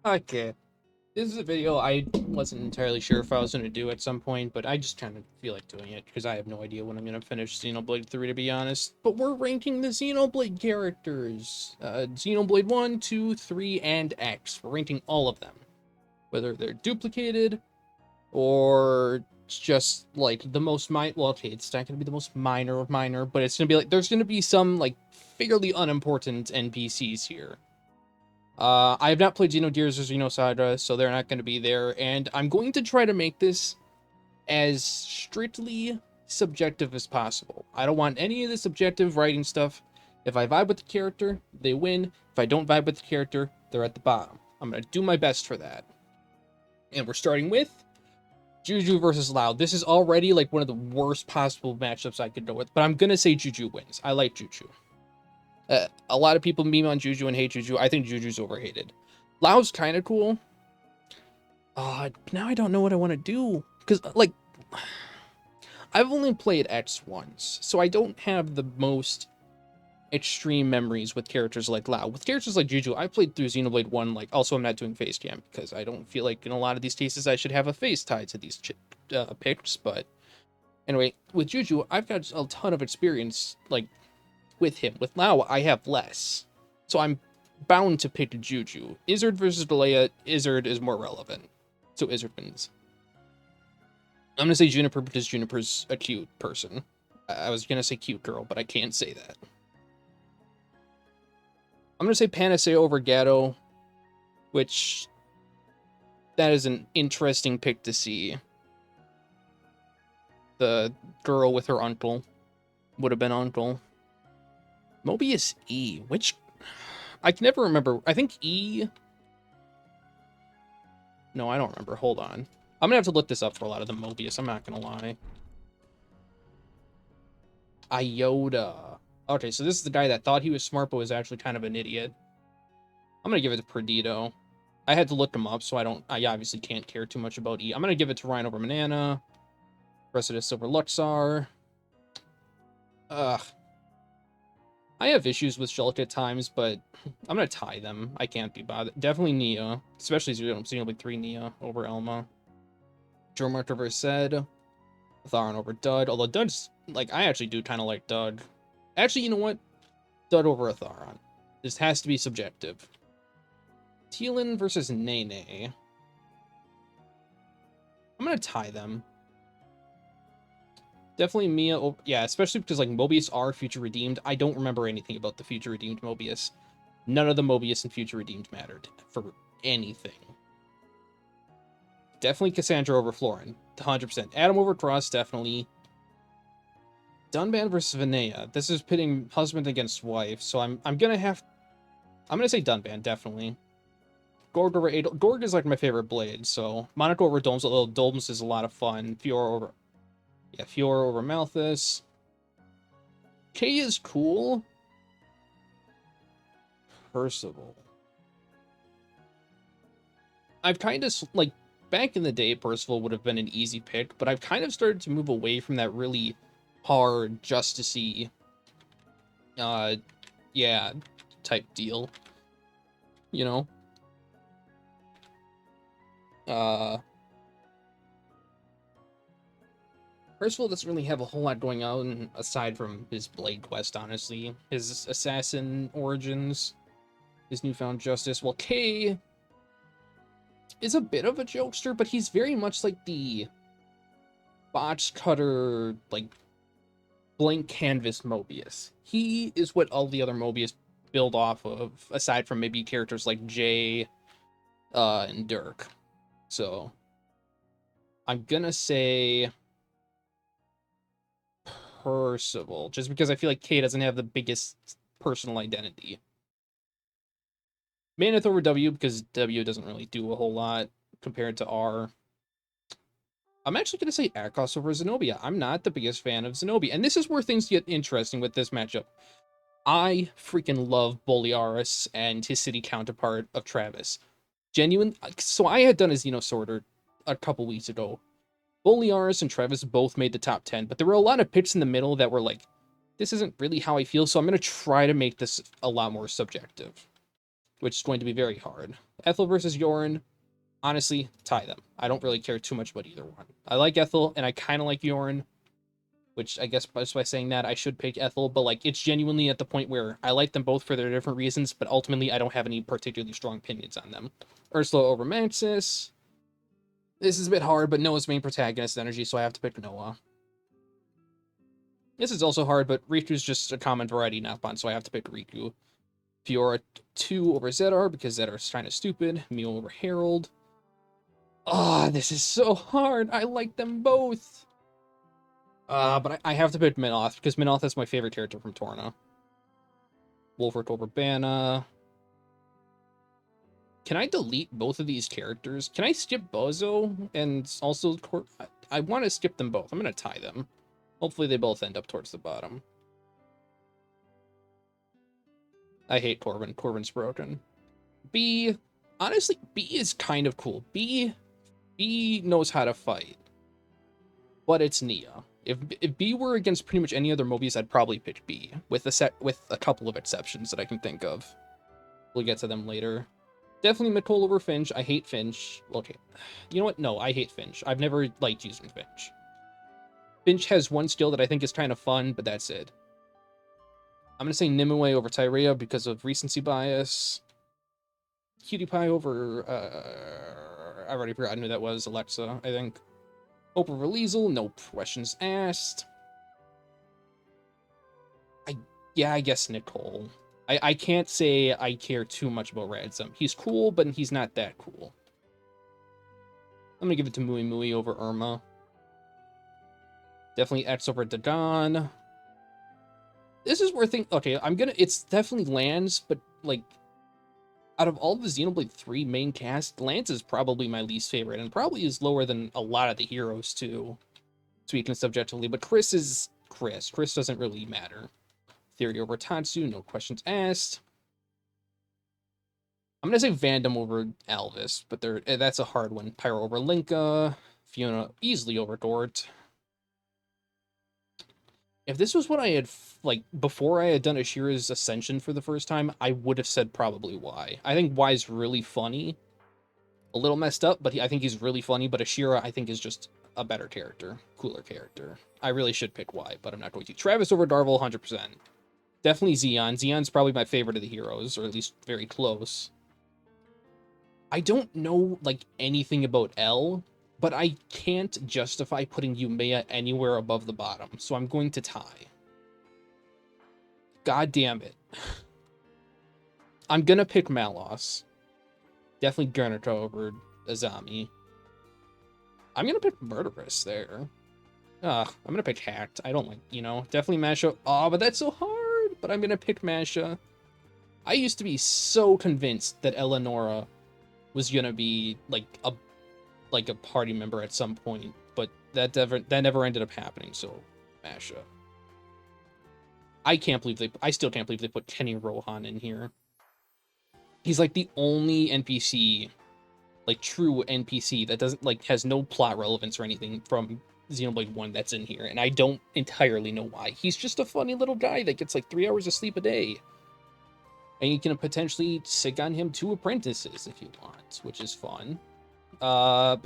Okay. This is a video I wasn't entirely sure if I was going to do at some point, but I just kind of feel like doing it because I have no idea when I'm going to finish Xenoblade 3, to be honest. But we're ranking the Xenoblade characters. Xenoblade 1, 2, 3, and X. We're ranking all of them. Whether they're duplicated or just like the most well, okay, it's not going to be the most minor of minor, but it's going to be like, there's going to be some like fairly unimportant NPCs here. I have not played Xenogears or Xenosaga, so they're not going to be there, and I'm going to try to make this as strictly subjective as possible. I don't want any of the subjective writing stuff. If I vibe with the character, they win. If I don't vibe with the character, they're at the bottom. I'm going to do my best for that. And we're starting with Juju versus Loud. This is already like one of the worst possible matchups I could go with, but I'm going to say Juju wins. I like Juju. A lot of people meme on Juju and hate Juju. I think Juju's overhated. Lao's kind of cool. Now I don't know what I want to do. Because, like, I've only played X once, so I don't have the most extreme memories with characters like Lao. With characters like Juju, I played through Xenoblade 1, like, also I'm not doing face cam, because I don't feel like in a lot of these cases I should have a face tied to these picks, but anyway, with Juju, I've got a ton of experience, like, with him. With Lao, I have less. So I'm bound to pick Juju. Izzard versus Delea, Izzard is more relevant. So Izzard wins. I'm gonna say Juniper because Juniper's a cute person. I was gonna say cute girl, but I can't say that. I'm gonna say Panacea over Gatto, which that is an interesting pick to see. The girl with her uncle would have been uncle. Mobius E, which I can never remember. I think E. No, I don't remember. Hold on. I'm gonna have to look this up for a lot of the Mobius. I'm not gonna lie. Iota. Okay, so this is the guy that thought he was smart but was actually kind of an idiot. I'm gonna give it to Perdido. I had to look him up, so I obviously can't care too much about E. I'm gonna give it to Ryan over Manana. Recidus over Luxar. Ugh. I have issues with Shulk at times, but I'm gonna tie them. I can't be bothered. Definitely Nia, especially Xenoblade 3 Nia over Elma. Dromart over Zed. Tharon over Dud. Although Dud's, like, I actually do kind of like Dud. Actually, you know what? Dud over Tharon. This has to be subjective. Teal'c versus Nene. I'm gonna tie them. Definitely Mia over, yeah, especially because, like, Mobius are Future Redeemed. I don't remember anything about the Future Redeemed Mobius. None of the Mobius and Future Redeemed mattered for anything. Definitely Cassandra over Florin. 100%. Adam over Cross, definitely. Dunban versus Vinaya. This is pitting husband against wife, so I'm gonna say Dunban, definitely. Gorg over Adol. Gorg is like my favorite blade, so Monaco over Dolms, although Dolms is a lot of fun. Fiora over Malthus. K is cool. Percival. I've kind of, like, back in the day, Percival would have been an easy pick, but I've kind of started to move away from that really hard justicey, yeah, type deal. You know? Percival doesn't really have a whole lot going on aside from his Blade quest, honestly. His assassin origins, his newfound justice. Well, K is a bit of a jokester, but he's very much like the botch cutter, like, blank canvas Mobius. He is what all the other Mobius build off of, aside from maybe characters like Jay and Dirk. So I'm gonna say Percival, just because I feel like K doesn't have the biggest personal identity. Maneth over W, because W doesn't really do a whole lot compared to R. I'm actually going to say Akos over Zenobia. I'm not the biggest fan of Zenobia, and this is where things get interesting with this matchup. I freaking love Bolearis and his city counterpart of Travis. Genuine. So I had done a Xenosorter a couple weeks ago. Bolearis and Travis both made the top 10, but there were a lot of picks in the middle that were like, this isn't really how I feel, so I'm going to try to make this a lot more subjective. which is going to be very hard. Ethel versus Yorin, honestly, tie them. I don't really care too much about either one. I like Ethel, and I kind of like Yorin, which I guess just by saying that, I should pick Ethel, but like it's genuinely at the point where I like them both for their different reasons, but ultimately I don't have any particularly strong opinions on them. Ursula over Mantis. This is a bit hard, but Noah's main protagonist energy, so I have to pick Noah. This is also hard, but Riku's just a common variety Napon, so I have to pick Riku. Fiora 2 over Zedar, because Zedar's kind of stupid. Mew over Herald. Ah, this is so hard. I like them both. But I have to pick Minoth, because Minoth is my favorite character from Torna. Wolfert over Banna. Can I delete both of these characters? Can I skip Bozo? And also, I want to skip them both. I'm going to tie them. Hopefully they both end up towards the bottom. I hate Corbin. Corbin's broken. B, honestly, B is kind of cool. B knows how to fight. But it's Nia. If B were against pretty much any other Mobius, I'd probably pick B, with a couple of exceptions that I can think of. We'll get to them later. Definitely Nicole over Finch. I hate Finch. Okay. You know what? No, I hate Finch. I've never liked using Finch. Finch has one skill that I think is kind of fun, but that's it. I'm going to say Nimue over Tyrea because of recency bias. Cutie Pie over... I've already forgotten who that was. Alexa, I think. Hope over Liesel. No questions asked. I guess Nicole. I can't say I care too much about Ransom. He's cool, but he's not that cool. I'm gonna give it to Mui Mui over Irma. Definitely X over Dagon. This is where okay, it's definitely Lance, but like, out of all the Xenoblade 3 main cast, Lance is probably my least favorite, and probably is lower than a lot of the heroes too, speaking subjectively, but Chris is Chris. Chris doesn't really matter. Theory over Tatsu, no questions asked. I'm gonna say Vandom over Alvis, but that's a hard one. Pyro over Linka, Fiona easily over Dort. If this was what I had, like, before I had done Ashira's Ascension for the first time, I would have said probably Y. I think Y is really funny. A little messed up, but I think he's really funny, but Ashira, I think, is just a better character. Cooler character. I really should pick Y, but I'm not going to. Travis over Darvel, 100%. Definitely Xeon. Xeon's probably my favorite of the heroes, or at least very close. I don't know, like, anything about L, but I can't justify putting Yumeya anywhere above the bottom, so I'm going to tie. God damn it. I'm gonna pick Malos. Definitely Gurneto over Azami. I'm gonna pick Murderous there. I'm gonna pick Hacked. I don't like, definitely Masha. Oh, but that's so hard. But I'm gonna pick Masha. I used to be so convinced that Eleonora was gonna be like a party member at some point, but that never ended up happening. So Masha. I still can't believe they put Kenny Rohan in here. He's like the only NPC, like true NPC that doesn't has no plot relevance or anything from Xenoblade 1 that's in here, and I don't entirely know why. He's just a funny little guy that gets like 3 hours of sleep a day. And you can potentially sick on him 2 apprentices if you want, which is fun. Rock.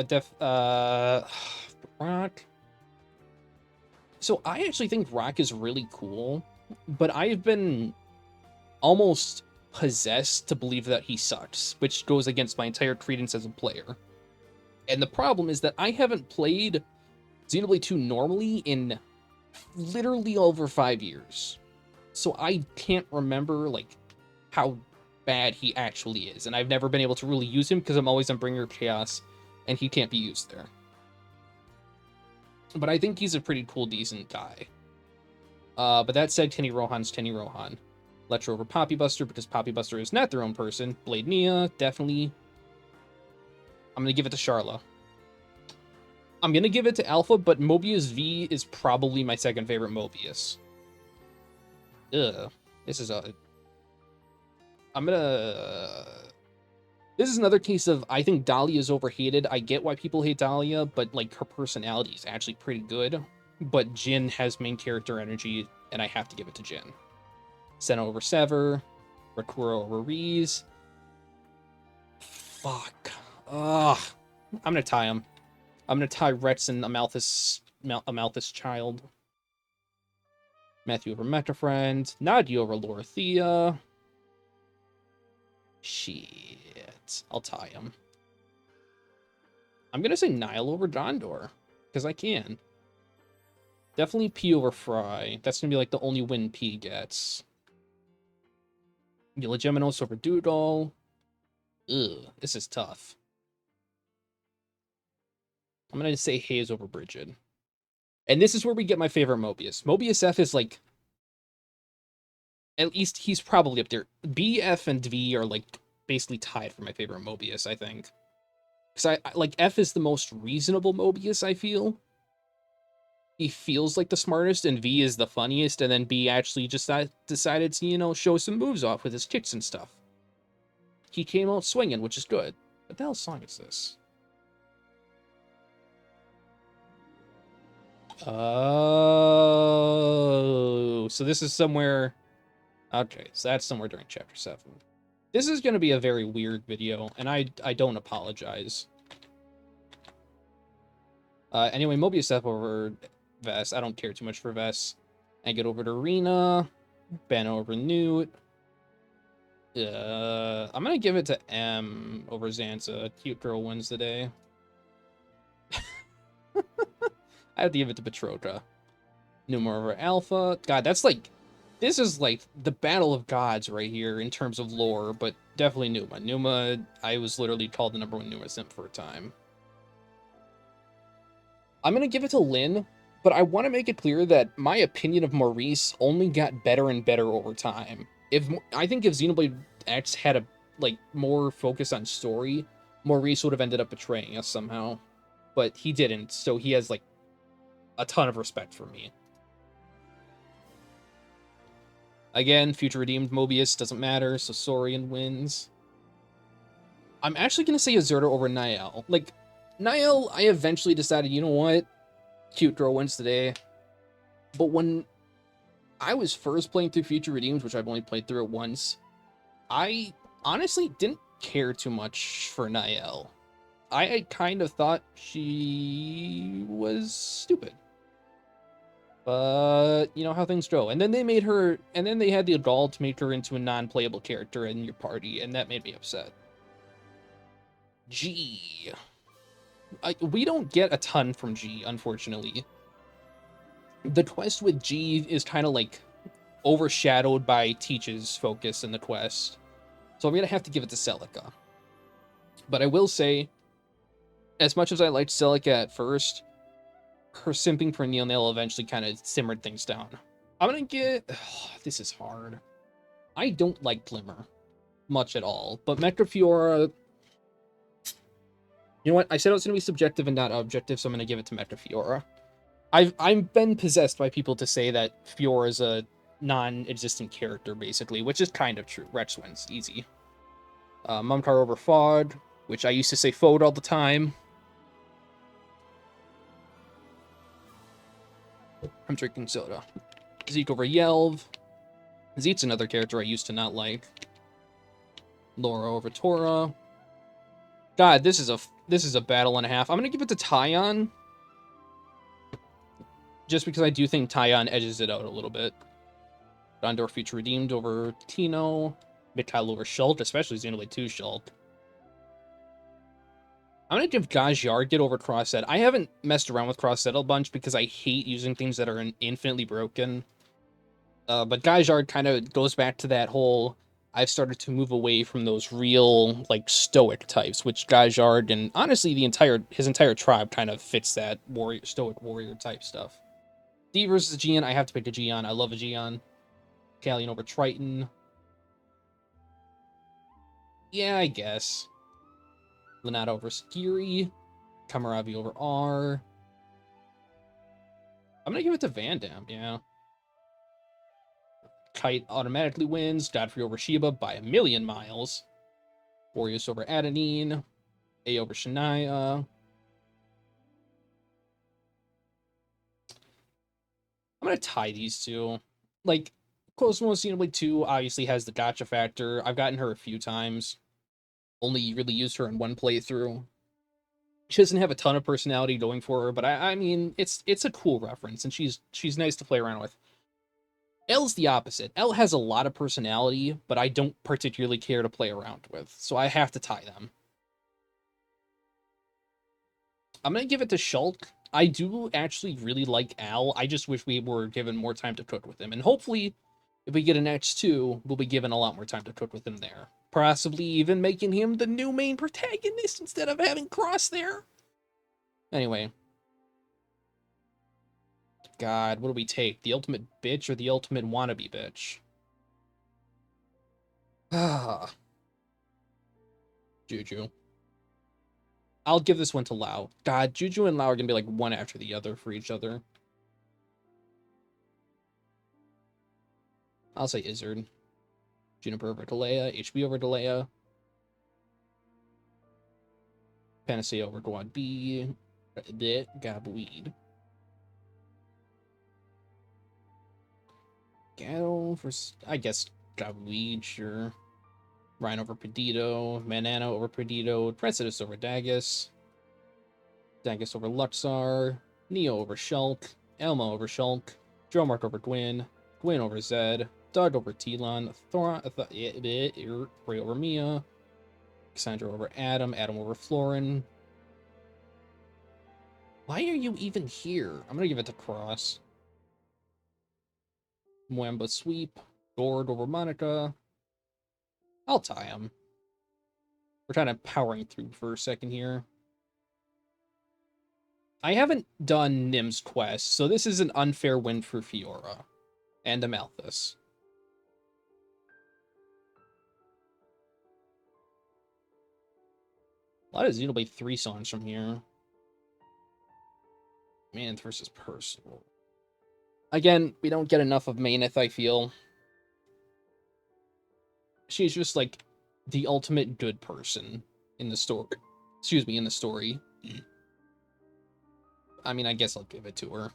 So I actually think Rock is really cool, but I've been almost possessed to believe that he sucks, which goes against my entire credence as a player. And the problem is that I haven't played Xenoblade 2 normally in literally over 5 years. So I can't remember, like, how bad he actually is. And I've never been able to really use him because I'm always on Bringer of Chaos, and he can't be used there. But I think he's a pretty cool, decent guy. But that said, Kenny Rohan's Kenny Rohan. Letcher over Poppy Buster, because Poppy Buster is not their own person. Blade Nia, definitely. I'm going to give it to Charla. I'm going to give it to Alpha, but Mobius V is probably my second favorite Mobius. Ugh. This is a... This is another case of, I think Dahlia is overhated. I get why people hate Dahlia, but, like, her personality is actually pretty good. But Jin has main character energy, and I have to give it to Jin. Senna over Sever. Rakura over Reese. fuck. Ugh. I'm gonna tie him. I'm gonna tie Rex and Amalthus Child. Matthew over Metafriend. Nadia over Lorothea. Shit. I'll tie him. I'm gonna say Nile over Gondor. Because I can. Definitely P over Fry. That's gonna be like the only win P gets. Geminos over Doodle. Ugh, this is tough. I'm gonna say Hayes over Bridget. And this is where we get my favorite Mobius. Mobius F is like, at least he's probably up there. B, F, and V are like basically tied for my favorite Mobius, I think. Because I like F is the most reasonable Mobius, I feel. He feels like the smartest, and V is the funniest, and then B actually just decided to, you know, show some moves off with his kicks and stuff. He came out swinging, which is good. What the hell song is this? Oh, so this is somewhere... Okay, so that's somewhere during Chapter 7. This is going to be a very weird video, and I don't apologize. Anyway, Mobius F over Vess. I don't care too much for Vess. I get over to Rena. Ben over Newt. I'm going to give it to M over Zanza. Cute girl wins the day. I have to give it to Petroka. Numa over Alpha. God, that's like... This is like the battle of gods right here in terms of lore, but definitely Numa. Numa, I was literally called the #1 Numa simp for a time. I'm going to give it to Lynn, but I want to make it clear that my opinion of Maurice only got better and better over time. I think if Xenoblade X had a more focus on story, Maurice would have ended up betraying us somehow. But he didn't, so he has like a ton of respect for me. Again, Future Redeemed Mobius doesn't matter, so Saurian wins. I'm actually going to say Azurta over Niall. Like, Niall, I eventually decided, you know what? Cute girl wins today. But when I was first playing through Future Redeemed, which I've only played through it once, I honestly didn't care too much for Niall. I kind of thought she was stupid. But you know how things go. And then they made her, and then they had the gall to make her into a non-playable character in your party, and that made me upset. G. We don't get a ton from G, unfortunately. The quest with G is kind of like overshadowed by Teach's focus in the quest. So I'm going to have to give it to Celica. But I will say, as much as I liked Celica at first, her simping for Neil eventually kind of simmered things down. I'm going to get... Oh, this is hard. I don't like Glimmer much at all, but Mechafiora... You know what? I said it was going to be subjective and not objective, so I'm going to give it to Mechafiora. I've been possessed by people to say that Fiora is a non-existent character, basically, which is kind of true. Rex wins. Easy. Mumkar over Fog, which I used to say Fode all the time. I'm drinking soda. Zeke over Yelv. Zeke's another character I used to not like. Laura over Tora. God, this is a battle and a half. I'm gonna give it to Tyon. Just because I do think Tyon edges it out a little bit. Gondor Future Redeemed over Tino. Mikhail over Shulk, especially Xenoblade 2 Shulk. I'm going to give Gajyard over Crossset. I haven't messed around with Crossset a bunch because I hate using things that are infinitely broken. But Gajyard kind of goes back to that whole... I've started to move away from those real, like, stoic types, which Gajyard and honestly his entire tribe kind of fits that stoic warrior type stuff. D versus Geon, I have to pick a Geon. I love a Geon. Callion over Triton. Yeah, I guess. Lunata over Skiri. Kamaravi over R. I'm gonna give it to Van Damme, yeah. Kite automatically wins. Godfrey over Sheba by a million miles. Warriors over Adenine. A over Shania. I'm gonna tie these two. Like, Cosmo Xenoblade 2 obviously has the gotcha factor. I've gotten her a few times. Only really used her in one playthrough. She doesn't have a ton of personality going for her, but I mean, it's a cool reference, and she's nice to play around with. Elle's the opposite. Elle has a lot of personality, but I don't particularly care to play around with, so I have to tie them. I'm gonna give it to Shulk. I do actually really like Al. I just wish we were given more time to cook with him, and hopefully, if we get an X2, we'll be given a lot more time to cook with him there. Possibly even making him the new main protagonist instead of having Cross there. Anyway. God, what do we take? The ultimate bitch or the ultimate wannabe bitch? Ah, Juju. I'll give this one to Lau. God, Juju and Lau are gonna be like one after the other for each other. I'll say Izzard. Juniper over Delea, HB over Delea. Panacea over Quad B. Gabweed. Gatto for, I guess, Gabweed, sure. Ryan over Perdito. Manana over Perdito. Precitus over Dagus. Dagus over Luxar. Neo over Shulk. Elmo over Shulk. Dromark over Gwyn. Gwyn over Zed. Doug over Telon. Ray over Mia. Cassandra over Adam. Adam over Florin. Why are you even here? I'm gonna give it to Cross. Mwamba sweep. Gord over Monica. I'll tie him. We're kind of powering through for a second here. I haven't done Nim's quest, so this is an unfair win for Fiora and Amalthus. A lot of Xenoblade 3 songs from here. Manth versus Percival. Again, we don't get enough of Maineth, I feel. She's just like the ultimate good person in the story. Excuse me, in the story. I mean, I guess I'll give it to her.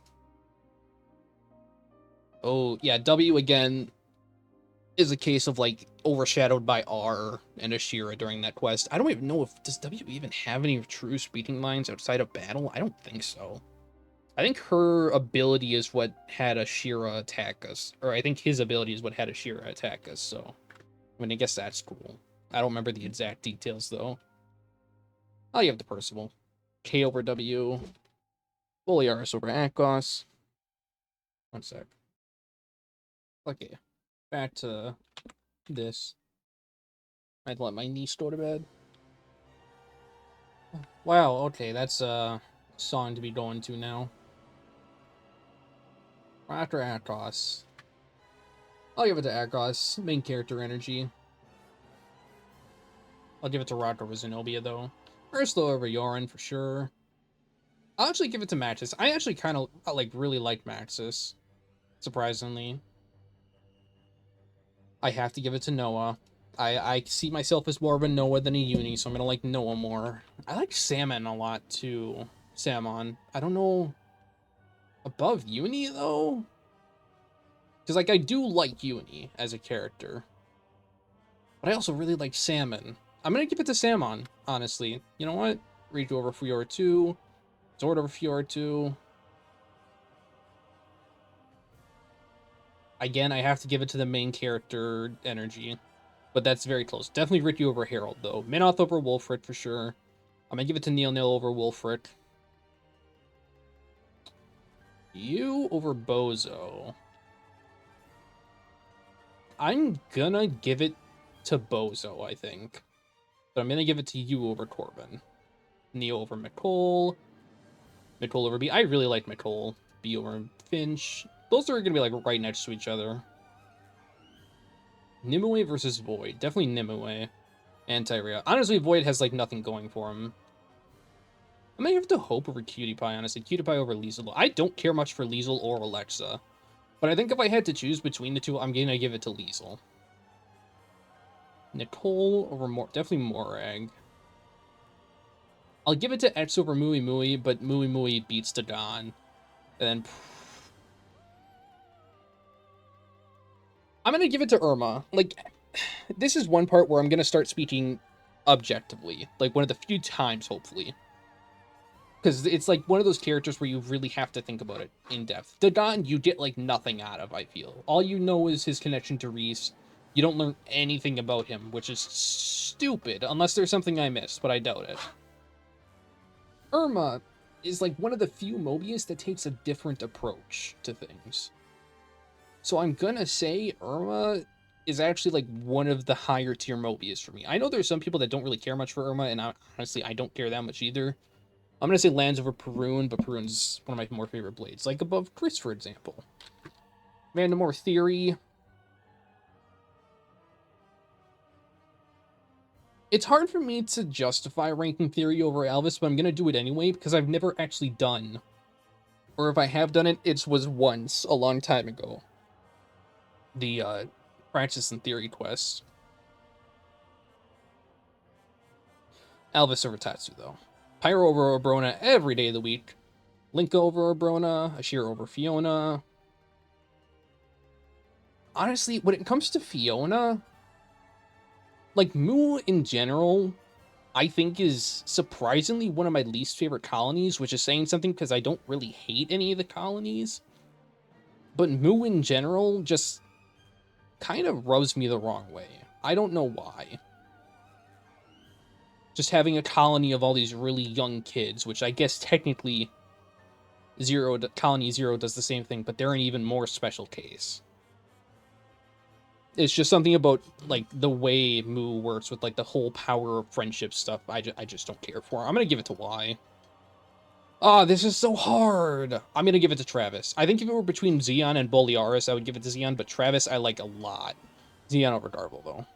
Oh, yeah, W again is a case of like overshadowed by R and Ashira during that quest. I don't even know if does W even have any true speaking lines outside of battle? I don't think so. I think her ability is what had Ashira attack us, or I think his ability is what had Ashira attack us. So, I mean, I guess that's cool. I don't remember the exact details though. I'll give it to Percival. K over W. Boliaris over Akos. One sec. Okay, back to this. I'd let my niece go to bed. Wow, okay, that's a song to be going to now. After Akos. I'll give it to Akos. Main character energy. I'll give it to Rock over Zenobia, though. Ursula over Yorin, for sure. I'll actually give it to Maxis. I actually kind of, like, really like Maxis. Surprisingly. I have to give it to Noah. I see myself as more of a Noah than a Uni, so I'm gonna like Noah more. I like Salmon a lot, too. Salmon. I don't know... Above Uni, though? Because, like, I do like Uni as a character. But I also really like Salmon. I'm gonna give it to Salmon, honestly. You know what? Riku over Fiora 2. Zord over Fiora 2. Again, I have to give it to the main character energy. But that's very close. Definitely Riku over Herald, though. Minoth over Wolfric, for sure. I'm gonna give it to Nil over Wolfric. You over Bozo. I'm gonna give it to Bozo, I think. But I'm gonna give it to you over Corbin. Neo over McCole. McCole over B. I really like McCole. B over Finch. Those are gonna be like right next to each other. Nimue versus Void. Definitely Nimue. And Tyria. Honestly, Void has like nothing going for him. I'm gonna give it to Hope over Cutie Pie, honestly. Cutie Pie over Liesel. I don't care much for Liesel or Alexa. But I think if I had to choose between the two, I'm gonna give it to Liesel. Nicole over definitely Morag. I'll give it to X over Mui Mui, but Mui Mui beats Dagon. And then... I'm gonna give it to Irma. Like, this is one part where I'm gonna start speaking objectively. Like, one of the few times, hopefully. Because it's, like, one of those characters where you really have to think about it in depth. Dagon, you get, like, nothing out of, I feel. All you know is his connection to Reese. You don't learn anything about him, which is stupid, unless there's something I missed, but I doubt it. Irma is, like, one of the few Mobius that takes a different approach to things. So I'm gonna say Irma is actually, like, one of the higher tier Mobius for me. I know there's some people that don't really care much for Irma, and honestly, I don't care that much either. I'm gonna say lands over Perun, but Perun's one of my more favorite blades. Like, above Chris, for example. Vandemore Theory. It's hard for me to justify ranking Theory over Alvis, but I'm gonna do it anyway, because I've never actually done, or if I have done it, it was once, a long time ago. The, Practice and Theory quest. Alvis over Tatsu, though. Pyro over Obrona every day of the week. Link over Obrona. Ashira over Fiona. Honestly, when it comes to Fiona, like, Mu in general, I think is surprisingly one of my least favorite colonies, which is saying something because I don't really hate any of the colonies. But Mu in general just kind of rubs me the wrong way. I don't know why. Just having a colony of all these really young kids, which I guess technically Colony Zero does the same thing, but they're an even more special case. It's just something about, like, the way Mu works with, like, the whole power of friendship stuff. I just don't care for. I'm gonna give it to Y. Ah, this is so hard. I'm gonna give it to Travis. I think if it were between Xeon and Bolearis, I would give it to Xeon, but Travis I like a lot. Xeon over Garble, though.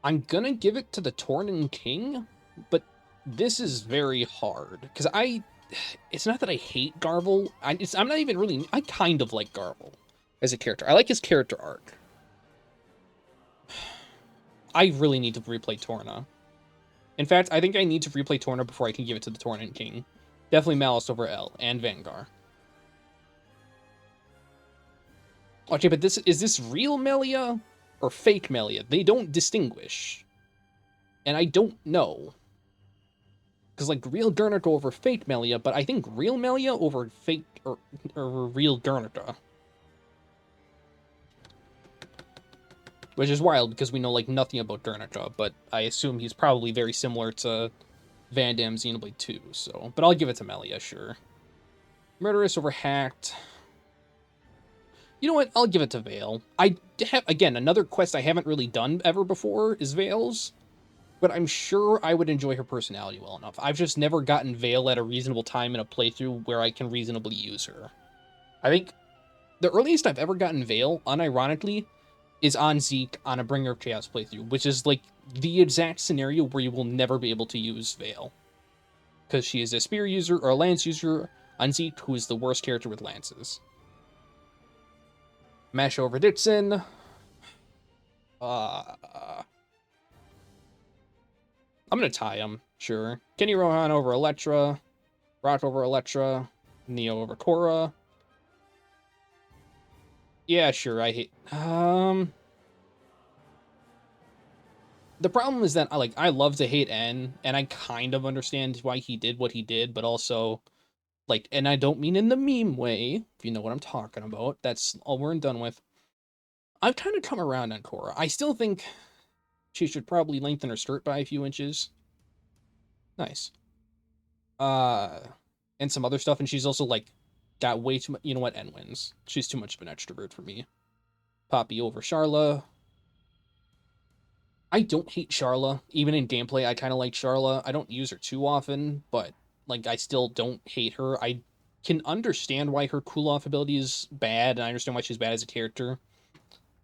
I'm gonna give it to the Tornin King, but this is very hard, because it's not that I hate Garble. I'm not even really... I kind of like Garble as a character. I like his character arc. I really need to replay Torna. In fact, I think I need to replay Torna before I can give it to the Tornin King. Definitely Malice over L and Vanguard. Okay, but is this real Melia or fake Melia? They don't distinguish. And I don't know. Because, like, real Guernica over fake Melia, but I think real Melia over fake, or real Guernica. Which is wild, because we know, like, nothing about Guernica, but I assume he's probably very similar to Van Damme's Xenoblade 2, so... But I'll give it to Melia, sure. Murderous over Hacked. You know what? I'll give it to Vale. I have, again, another quest I haven't really done ever before is Vale's, but I'm sure I would enjoy her personality well enough. I've just never gotten Vale at a reasonable time in a playthrough where I can reasonably use her. I think the earliest I've ever gotten Vale, unironically, is on Zeke on a Bringer of Chaos playthrough, which is, like, the exact scenario where you will never be able to use Vale. Because she is a spear user, or a lance user on Zeke, who is the worst character with lances. Mash over Dixon. I'm gonna tie them, sure. Kenny Rohan over Electra. Rock over Electra. Neo over Korra. Yeah, sure, I hate... The problem is that I love to hate N, and I kind of understand why he did what he did, but also, like, and I don't mean in the meme way, if you know what I'm talking about. That's all we're done with. I've kind of come around on Korra. I still think she should probably lengthen her skirt by a few inches. Nice. And some other stuff, and she's also, like, got way too much... You know what? N wins. She's too much of an extrovert for me. Poppy over Charla. I don't hate Charla. Even in gameplay, I kind of like Charla. I don't use her too often, but, like, I still don't hate her. I can understand why her cool-off ability is bad, and I understand why she's bad as a character.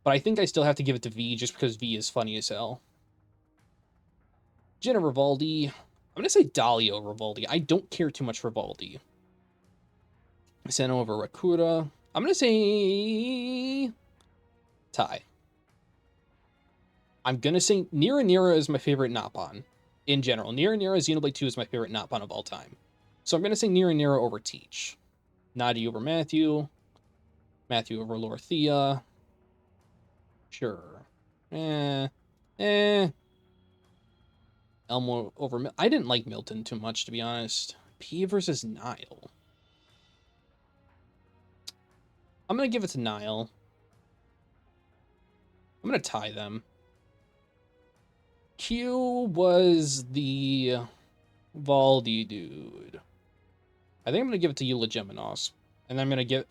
But I think I still have to give it to V, just because V is funny as hell. Jenna Rivaldi. I'm going to say Dahlia over Rivaldi. I don't care too much for Rivaldi. Seno over Rakura. I'm going to say... tie. I'm going to say Nira Nira is my favorite Napon in general. Nira Nira Xenoblade 2 is my favorite Napon of all time. So I'm going to say Nira Nira over Teach. Nadi over Matthew. Matthew over Lorthea. Sure. And Eh. Elmo over... I didn't like Milton too much, to be honest. P versus Nile. I'm going to give it to Nile. I'm going to tie them. Q was the Valdi dude. I think I'm going to give it to Eulogeminos. And I'm going to give...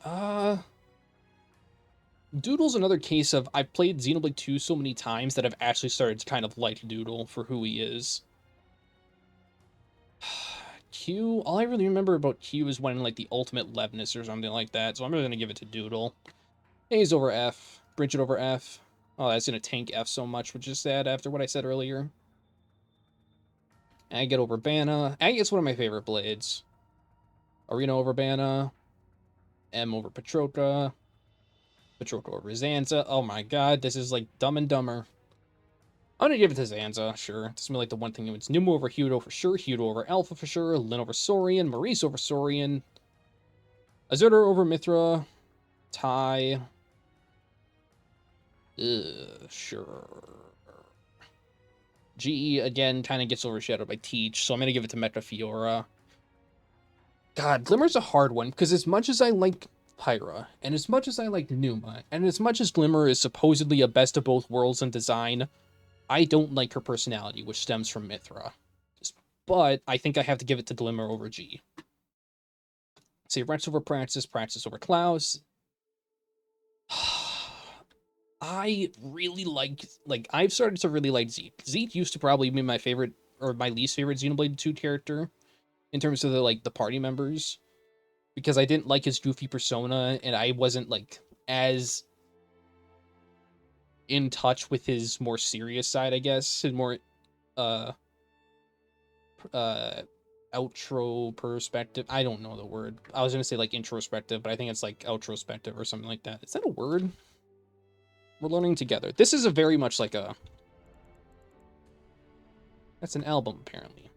Doodle's another case of I've played Xenoblade 2 so many times that I've actually started to kind of like Doodle for who he is. Q, all I really remember about Q is when like the ultimate Levness or something like that, so I'm really gonna give it to Doodle. A's over F, Bridget over F. Oh, that's gonna tank F so much, which is sad after what I said earlier. Agate over Banna. Agate's one of my favorite blades. Arena over Banna. M over Petroka. Petroka over Zanza. Oh my god, this is like Dumb and Dumber. I'm gonna give it to Zanza, sure. It's gonna be like the one thing. It's Numu over Hudo for sure, Hudo over Alpha for sure, Lin over Saurian, Maurice over Saurian, Azurder over Mithra, Tai. Sure. GE, again, kind of gets overshadowed by Teach, so I'm gonna give it to Metrafiora. God, Glimmer's a hard one, because as much as I like Pyra, and as much as I like Numa, and as much as Glimmer is supposedly a best of both worlds in design, I don't like her personality, which stems from Mithra. But I think I have to give it to Glimmer over G. Say Wretch over Praxis, Praxis over Klaus. I really like, I've started to really like Zeke. Zeke used to probably be my favorite, or my least favorite Xenoblade 2 character, in terms of the party members, because I didn't like his goofy persona, and I wasn't, like, as in touch with his more serious side, I guess, and more, outro perspective. I don't know the word. I was gonna say, like, introspective, but I think it's, like, outrospective or something like that. Is that a word? We're learning together. This is a very much like a... That's an album, apparently.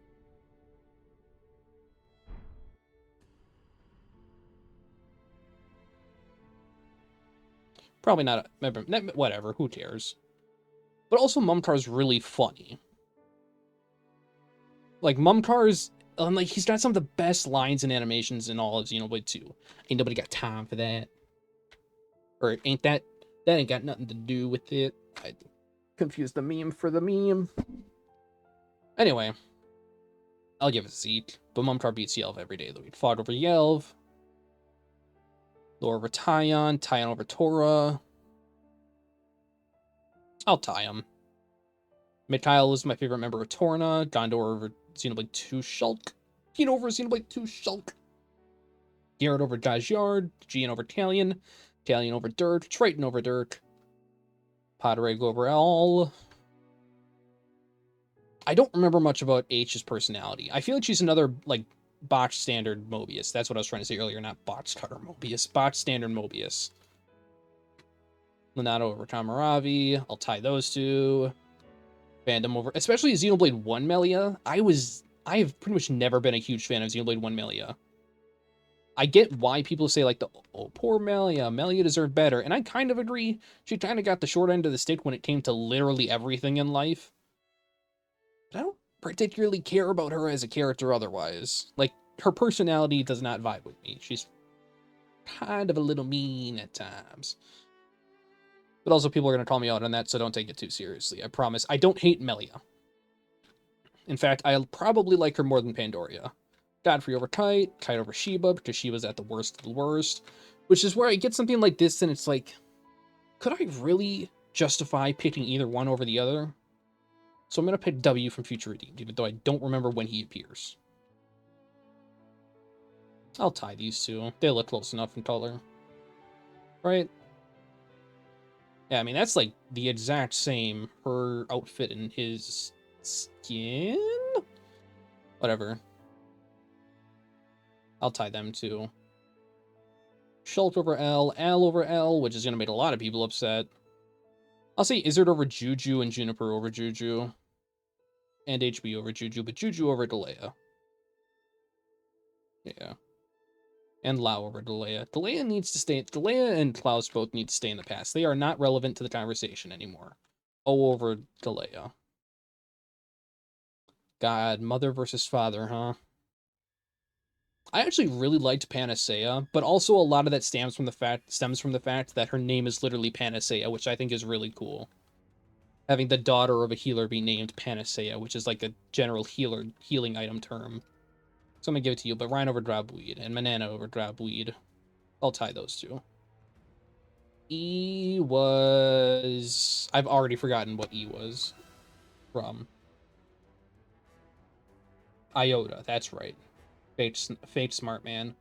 Probably not a... Whatever, who cares? But also, Mumkar's really funny. Like, Mumkar's... like, he's got some of the best lines and animations in all of Xenoblade 2. Ain't nobody got time for that. Or ain't that... That ain't got nothing to do with it. I confused the meme for the meme. Anyway. I'll give it to Zeke. But Mumkar beats Yelv every day of the week. Fought over Yelv. Lore over Tyon. Tyon over Tora. I'll tie him. Mikhail is my favorite member of Torna. Gondor over Xenoblade 2 Shulk. Keen over Xenoblade 2 Shulk. Garrett over Dajyard. Gian over Talion. Talion over Dirk. Triton over Dirk. Podrag over All. I don't remember much about H's personality. I feel like she's another, like, botch standard Mobius. That's what I was trying to say earlier, not botch cutter Mobius. Botch standard Mobius. Lenato over Kamaravi. I'll tie those two. Fandom over... Especially Xenoblade 1 Melia. I have pretty much never been a huge fan of Xenoblade 1 Melia. I get why people say, like, oh, poor Melia. Melia deserved better. And I kind of agree. She kind of got the short end of the stick when it came to literally everything in life. But I don't particularly care about her as a character otherwise. Like, her personality does not vibe with me. She's kind of a little mean at times. But also, people are going to call me out on that, so don't take it too seriously. I promise. I don't hate Melia. In fact, I'll probably like her more than Pandoria. Godfrey over Kite, Kite over Sheba, because Sheba's at the worst of the worst. Which is where I get something like this, and it's like, could I really justify picking either one over the other? So I'm going to pick W from Future Redeemed, even though I don't remember when he appears. I'll tie these two. They look close enough in color. Right? Yeah, I mean, that's like the exact same, her outfit and his skin? Whatever. I'll tie them too. Shulk over L over L, which is going to make a lot of people upset. I'll say Izzard over Juju and Juniper over Juju. And HB over Juju, but Juju over Delea. Yeah. And Lau over Delea. Delea needs to stay... Delea and Klaus both need to stay in the past. They are not relevant to the conversation anymore. O over Galea. God, mother versus father, huh? I actually really liked Panacea, but also a lot of that stems from the fact that her name is literally Panacea, which I think is really cool. Having the daughter of a healer be named Panacea, which is like a general healing item term. So I'm gonna give it to you, but Rhine over Drabweed and Manana over Drabweed. I'll tie those two. E was... I've already forgotten what E was from. Iota, that's right. Fake smart man.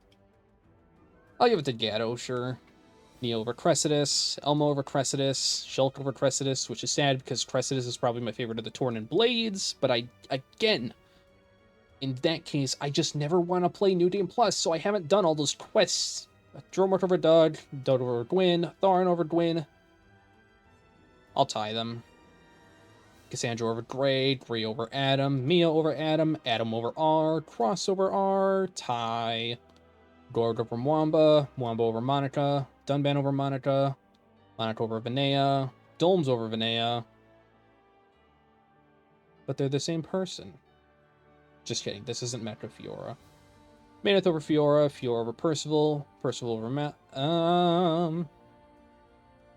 I'll give it to Gatto, sure. Neo over Cressitus, Elmo over Cressitus, Shulk over Cressitus, which is sad because Cressitus is probably my favorite of the Torn and Blades, but again, in that case, I just never want to play New Game Plus, so I haven't done all those quests. Dromort over Doug, Dodd over Gwyn, Thorin over Gwyn. I'll tie them. Cassandra over Gray, Gray over Adam, Mia over Adam, Adam over R, Cross over R, tie. Gord over Mwamba, Mwamba over Monica, Dunban over Monica, Monica over Vinaya, Dolms over Vinaya. But they're the same person. Just kidding, this isn't Metro Fiora. Maneth over Fiora, Fiora over Percival, Percival over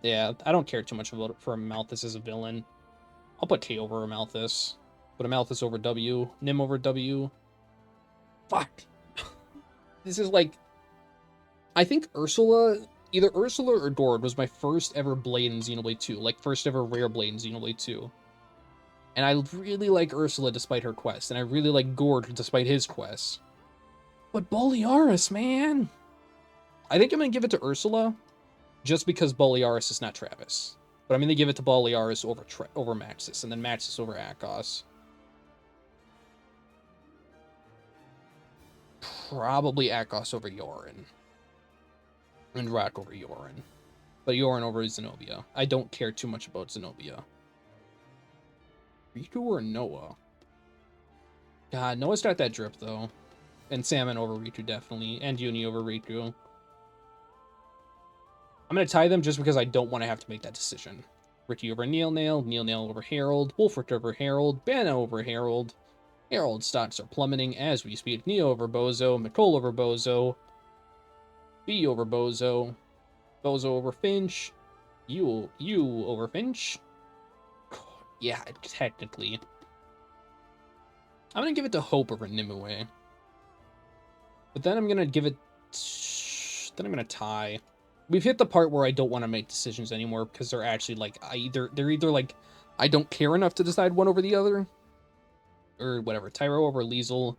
yeah, I don't care too much about it for Amalthus as a villain. I'll put T over Amalthus. Put Amalthus over W, Nim over W. Fuck. This is like... I think either Ursula or Gord was my first ever blade in Xenoblade 2. Like, first ever rare blade in Xenoblade 2. And I really like Ursula despite her quest, and I really like Gord despite his quest. But Bolearis, man! I think I'm gonna give it to Ursula, just because Bolearis is not Travis. But I'm gonna give it to Bolearis over Maxis, and then Maxis over Akos. Probably Akos over Yorin. And Rock over Yorin. But Yorin over Zenobia. I don't care too much about Zenobia. Riku or Noah? God, Noah's got that drip, though. And Salmon over Riku, definitely. And Uni over Riku. I'm going to tie them just because I don't want to have to make that decision. Ricky over Neil Nail over Harold, Wolfric over Harold, Banna over Harold. Harold stocks are plummeting as we speak. Neo over Bozo, McCole over Bozo, B over Bozo, Bozo over Finch, you over Finch. Yeah, technically. I'm going to give it to Hope over Nimue. But then I'm going to give it... Then I'm going to tie. We've hit the part where I don't want to make decisions anymore because they're actually like... They're either like... I don't care enough to decide one over the other. Or whatever. Tyro over Liesel.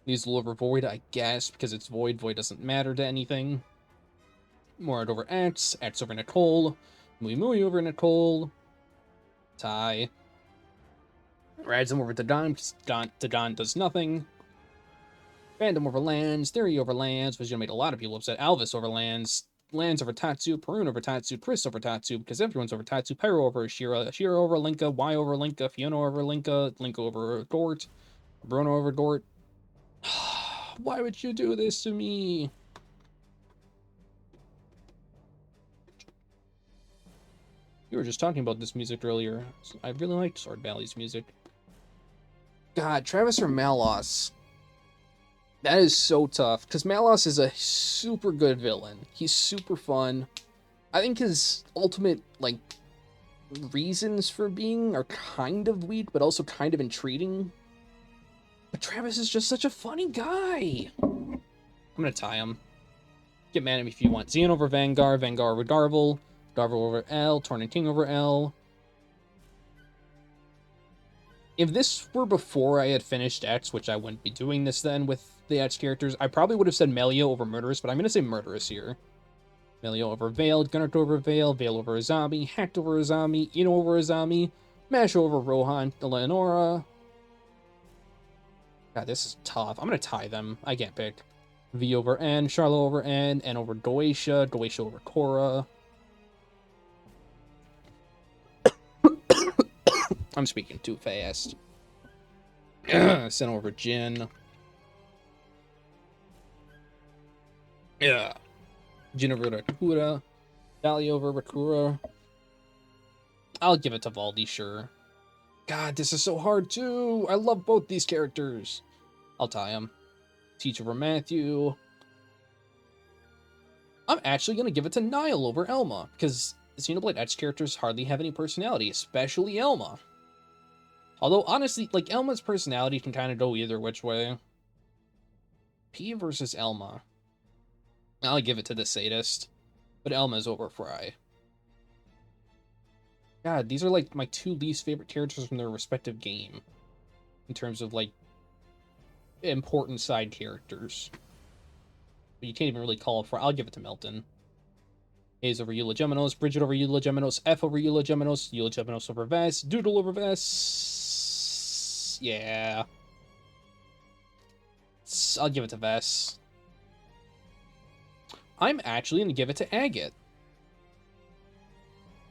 Liesel over Void, I guess, because it's Void. Void doesn't matter to anything. Morad over Axe. Axe over Nicole. Mui Mui over Nicole. Tie. Radzim over Dadan, because Dadan does nothing. Random over Lands. Theory over Lands, which made a lot of people upset. Alvis over Lands. Lands over Tatsu. Perun over Tatsu. Chris over Tatsu, because everyone's over Tatsu. Pyro over Ashira. Ashira over Linka. Y over Linka. Fiona over Linka. Linka over Gort. Bruno over Gort. Why would you do this to me? You were just talking about this music earlier. I really liked Sword Valley's music. God, Travis or Malos? That is so tough, because Malos is a super good villain. He's super fun. I think his ultimate, like, reasons for being are kind of weak, but also kind of intriguing. But Travis is just such a funny guy. I'm gonna tie him. Get mad at me if you want. Xeon over Vanguard, Vanguard over Darvel, Darvel over L, Torn King over L. If this were before I had finished X, which I wouldn't be doing this then with the X characters, I probably would have said Melia over Murderous, but I'm gonna say Murderous here. Melia over Veil, Gunnar over Veil, Veil over Azami, Hacked over Azami, Ino over Azami, Mash over Rohan, Eleonora. God, this is tough. I'm gonna tie them. I can't pick. V over N, Charlotte over N over Goetia, Goetia over Korra. I'm speaking too fast. Sen over Jin. Yeah. Jin over Rakura. Dali over Rakura. I'll give it to Valdi, sure. God, this is so hard too. I love both these characters. I'll tie him. Teach over Matthew. I'm actually going to give it to Niall over Elma, because Xenoblade X characters hardly have any personality, especially Elma. Although, honestly, like, Elma's personality can kind of go either which way. P versus Elma. I'll give it to the sadist, but Elma's over Fry. God, these are, like, my two least favorite characters from their respective game. In terms of, like, important side characters. But you can't even really call it for. I'll give it to Milton. A's over Eula Geminos, Bridget over Eula Geminos, F over Eula Geminos over Vess, Doodle over Vess. Yeah. I'll give it to Vess. I'm actually going to give it to Agate.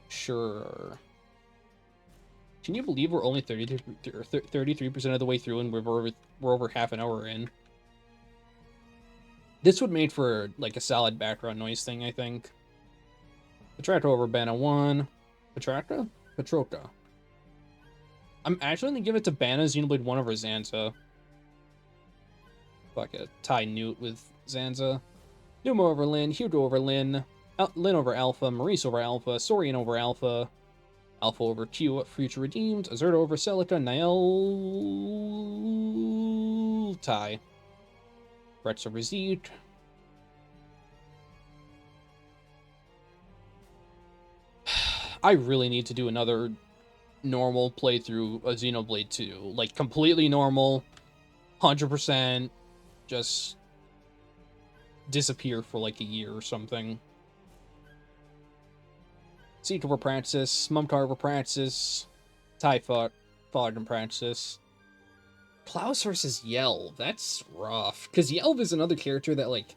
Sure. Can you believe we're only 33% of the way through and we're over half an hour in? This would make for, like, a solid background noise thing, I think. Petrarca over Bana 1. Petrarca? Petroka. I'm actually going to give it to Bana Xenoblade 1 over Zanza. Fuck it. Tie Newt with Zanza. Numa over Lyn. Hugo over Lyn. Lyn over Alpha. Maurice over Alpha. Saurian over Alpha. Alpha over Q. Future Redeemed. Azerto over Celica. Niall. Tie. Brett's over Zeke. I really need to do another normal playthrough of Xenoblade 2. Like, completely normal. 100%. Just disappear for like a year or something. Seek over Praxis. Mumkar over Praxis. Tie fought in Praxis. Klaus versus Yelv. That's rough. Because Yelv is another character that, like,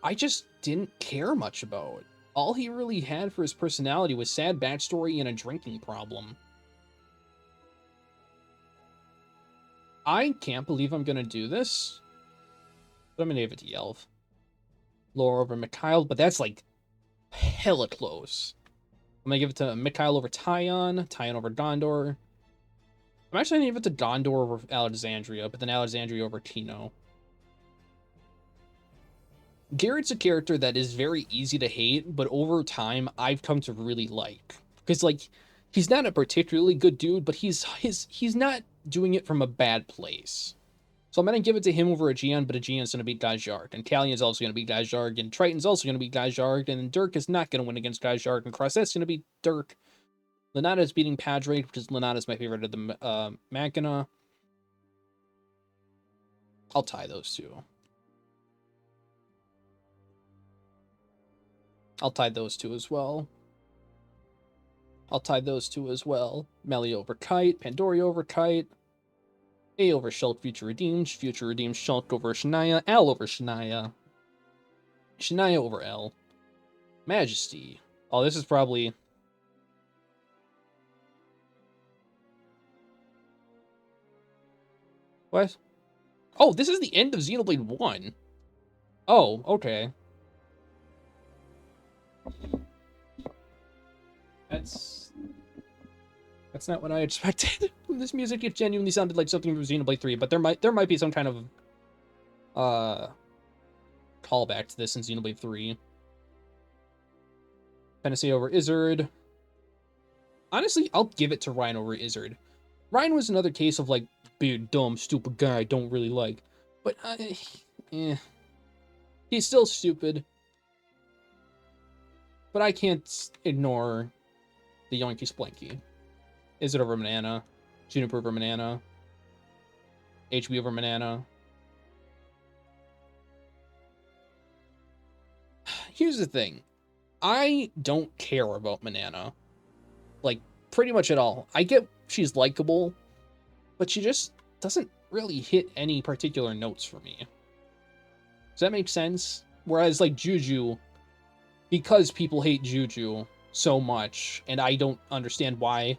I just didn't care much about. All he really had for his personality was sad backstory and a drinking problem. I can't believe I'm gonna do this, but I'm gonna give it to Yelv. Laura over Mikhail, but that's, like, hella close. I'm gonna give it to Mikhail over Tyon, Tyon over Gondor. I'm actually gonna give it to Gondor over Alexandria, but then Alexandria over Tino. Garrett's a character that is very easy to hate, but over time, I've come to really like. Because, like, he's not a particularly good dude, but he's not doing it from a bad place. So I'm going to give it to him over Aegeon, but Aegeon's going to beat Gajard, and Calion's also going to beat Gajard, and Triton's also going to beat Gajard, and Dirk is not going to win against Gajard, and Crosset's going to beat Dirk. Lanata's beating Padre, because Lanata's my favorite of the Machina. I'll tie those two. I'll tie those two as well. Melly over Kite, Pandoria over Kite. A over Shulk, Future Redeemed. Future Redeemed, Shulk over Shania. L over Shania. Shania over L. Majesty. Oh, this is probably... What? Oh, this is the end of Xenoblade 1. Oh, okay. That's not what I expected. This music, it genuinely sounded like something from Xenoblade 3, but there might be some kind of callback to this in Xenoblade 3. Panacea over Izzard. Honestly, I'll give it to Ryan over Izzard. Ryan was another case of, like, big, dumb, stupid guy I don't really like. But, he's still stupid. But I can't ignore the Yoinky Splanky. Izzard over Manana. Juniper over Manana. HB over Manana. Here's the thing. I don't care about Manana. Like, pretty much at all. I get she's likable, but she just doesn't really hit any particular notes for me. Does that make sense? Whereas, like, Juju, because people hate Juju so much, and I don't understand why,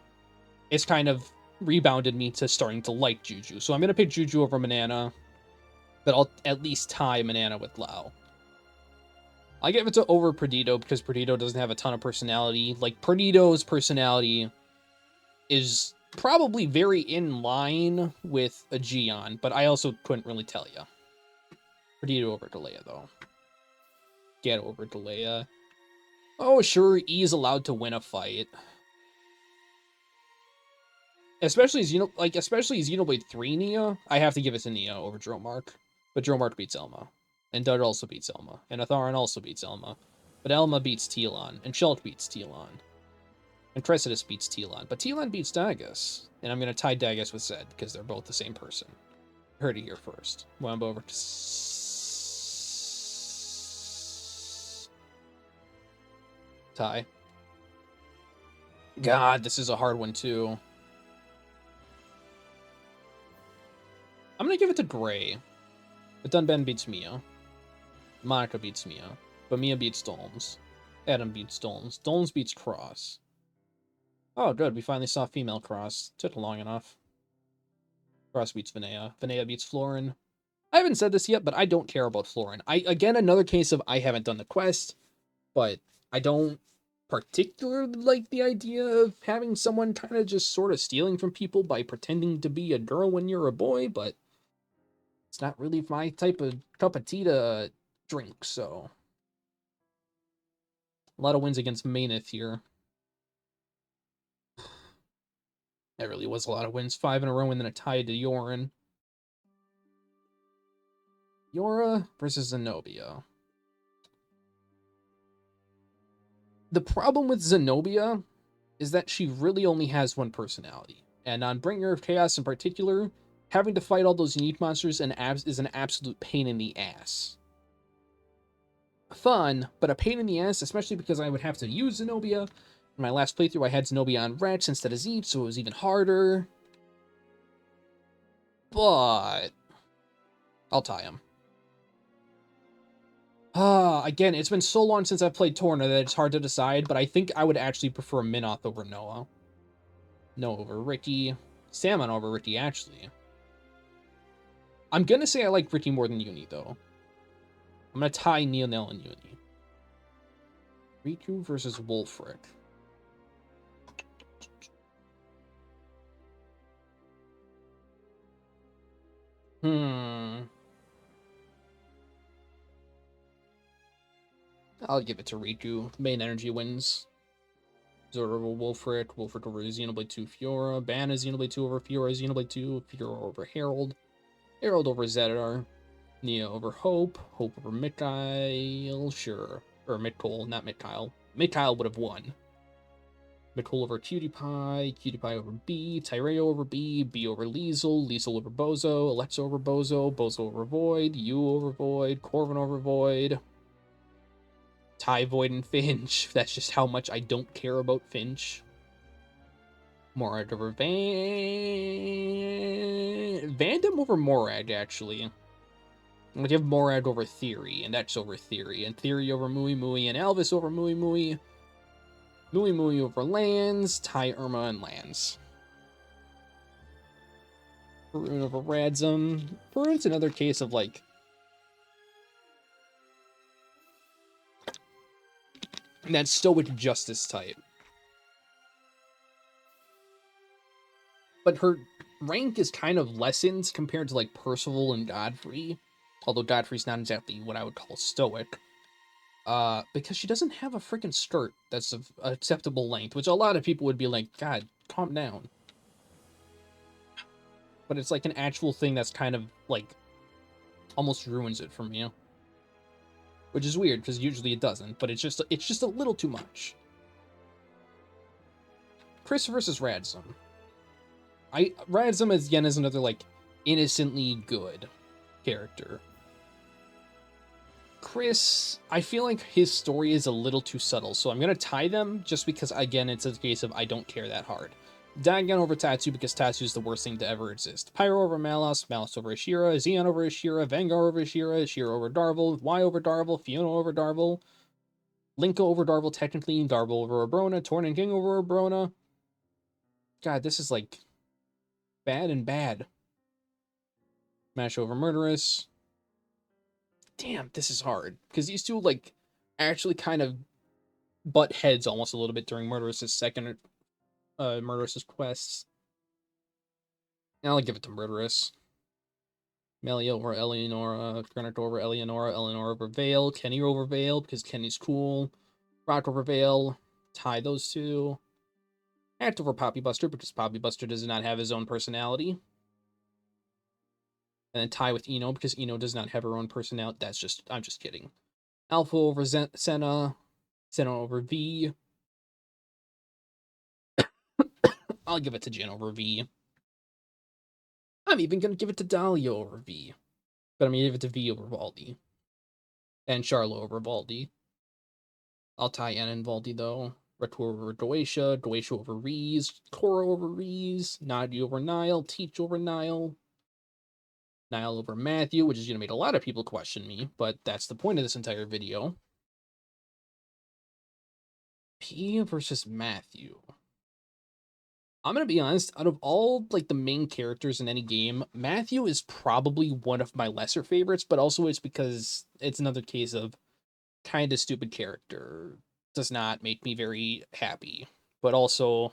it's kind of rebounded me to starting to like Juju. So I'm going to pick Juju over Manana, but I'll at least tie Manana with Lao. I give it to over Perdido because Perdido doesn't have a ton of personality. Like, Perdido's personality is probably very in line with a Gion, but I also couldn't really tell you. Perdido over Delea, though. Get over Delea. Oh, sure, E is allowed to win a fight. Especially Xenoblade 3 Nia, I have to give it to Nia over Dromark. But Dromark beats Elma. And Dud also beats Elma. And Atharan also beats Elma. But Elma beats Telon. And Shulk beats Telon. And Cressidas beats Telon. But Telon beats Dagus. And I'm going to tie Dagus with Zed, because they're both the same person. Heard it here first. Wamba over to... Tie. God, this is a hard one, too. I'm going to give it to Gray. But Dunban beats Mia. Monica beats Mia. But Mia beats Dolms. Adam beats Dolms. Dolms beats Cross. Oh, good. We finally saw female Cross. Took long enough. Cross beats Vinea. Vinea beats Florin. I haven't said this yet, but I don't care about Florin. Again, another case of I haven't done the quest, but I don't particularly like the idea of having someone kind of just sort of stealing from people by pretending to be a girl when you're a boy, but it's not really my type of cup of tea to drink, so. A lot of wins against Maineth here. That really was a lot of wins. 5 in a row and then a tie to Yorin. Yora versus Zenobia. The problem with Zenobia is that she really only has one personality. And on Bringer of Chaos in particular, having to fight all those unique monsters is an absolute pain in the ass. Fun, but a pain in the ass, especially because I would have to use Zenobia. In my last playthrough, I had Zenobia on Wretch instead of Zeep, so it was even harder. But I'll tie him. Again, it's been so long since I've played Torna that it's hard to decide, but I think I would actually prefer Minoth over Noah. Noah over Ricky. Salmon over Ricky, actually. I'm gonna say I like Ricky more than Uni, though. I'm gonna tie Neil and Uni. Riku versus Wolfric. I'll give it to Riku. Main energy wins. Zora over Wolfric. Wolfric over Xenoblade 2 Fiora. Ban is Xenoblade 2 over Fiora. Xenoblade 2 Fiora over Herald. Herald over Zedar. Nia over Hope. Hope over Mikhail. Sure. Or Mikhail, not Mikhail. Mikhail would have won. Mikhail over Cutie Pie. Cutie Pie over B. Tyreo over B. B over Liesel. Liesel over Bozo. Alexa over Bozo. Bozo over Void. Yu over Void. Corvin over Void. Ty, Void, and Finch. That's just how much I don't care about Finch. Morag over Vandam over Morag, actually. I'm gonna give Morag over Theory, and that's over Theory. And Theory over Mui Mui, and Elvis over Mui Mui. Mui Mui over Lands. Ty, Irma, and Lands. Perun over Radzum. Perun's another case of, like, that Stoic Justice type. But her rank is kind of lessened compared to, like, Percival and Godfrey. Although Godfrey's not exactly what I would call stoic. Because she doesn't have a freaking skirt that's of acceptable length, which a lot of people would be like, God, calm down. But it's like an actual thing that's kind of, like, almost ruins it for me. Which is weird, because usually it doesn't, but it's just a little too much. Chris versus Radzum. Radzum, again, is another, like, innocently good character. Chris, I feel like his story is a little too subtle, so I'm going to tie them just because, again, it's a case of I don't care that hard. Dagon over Tatsu because Tatsu is the worst thing to ever exist. Pyro over Malos, Malos over Ashira, Xeon over Ashira, Vanguard over Ashira, Ashira over Darvel, Y over Darvel, Fiona over Darvel, Linka over Darvel technically, Darvel over Abrona, Torn and King over Abrona. God, this is like bad and bad. Mash over Murderous. Damn, this is hard. Because these two, like, actually kind of butt heads almost a little bit during Murderous's second Murderous's quests. I'll give it to Murderous. Melia over Eleonora, Granite over Eleonora, Eleonora over Vale, Kenny over Vale because Kenny's cool, Rock over Vale, tie those two. Act over Poppy Buster because Poppy Buster does not have his own personality. And then tie with Eno because Eno does not have her own personality. I'm just kidding. Alpha over Senna, Senna over V. I'll give it to Jin over V. I'm even going to give it to Dahlia over V. But I'm going to give it to V over Valdi. And Charlo over Valdi. I'll tie Anna and Valdi, though. Retour over Doatia, Doatia over Reese, Cora over Reese, Nadia over Nile, Teach over Nile, Nile over Matthew, which is going to make a lot of people question me, but that's the point of this entire video. P versus Matthew. I'm going to be honest, out of all, like, the main characters in any game, Matthew is probably one of my lesser favorites, but also it's because it's another case of kind of stupid character. Does not make me very happy, but also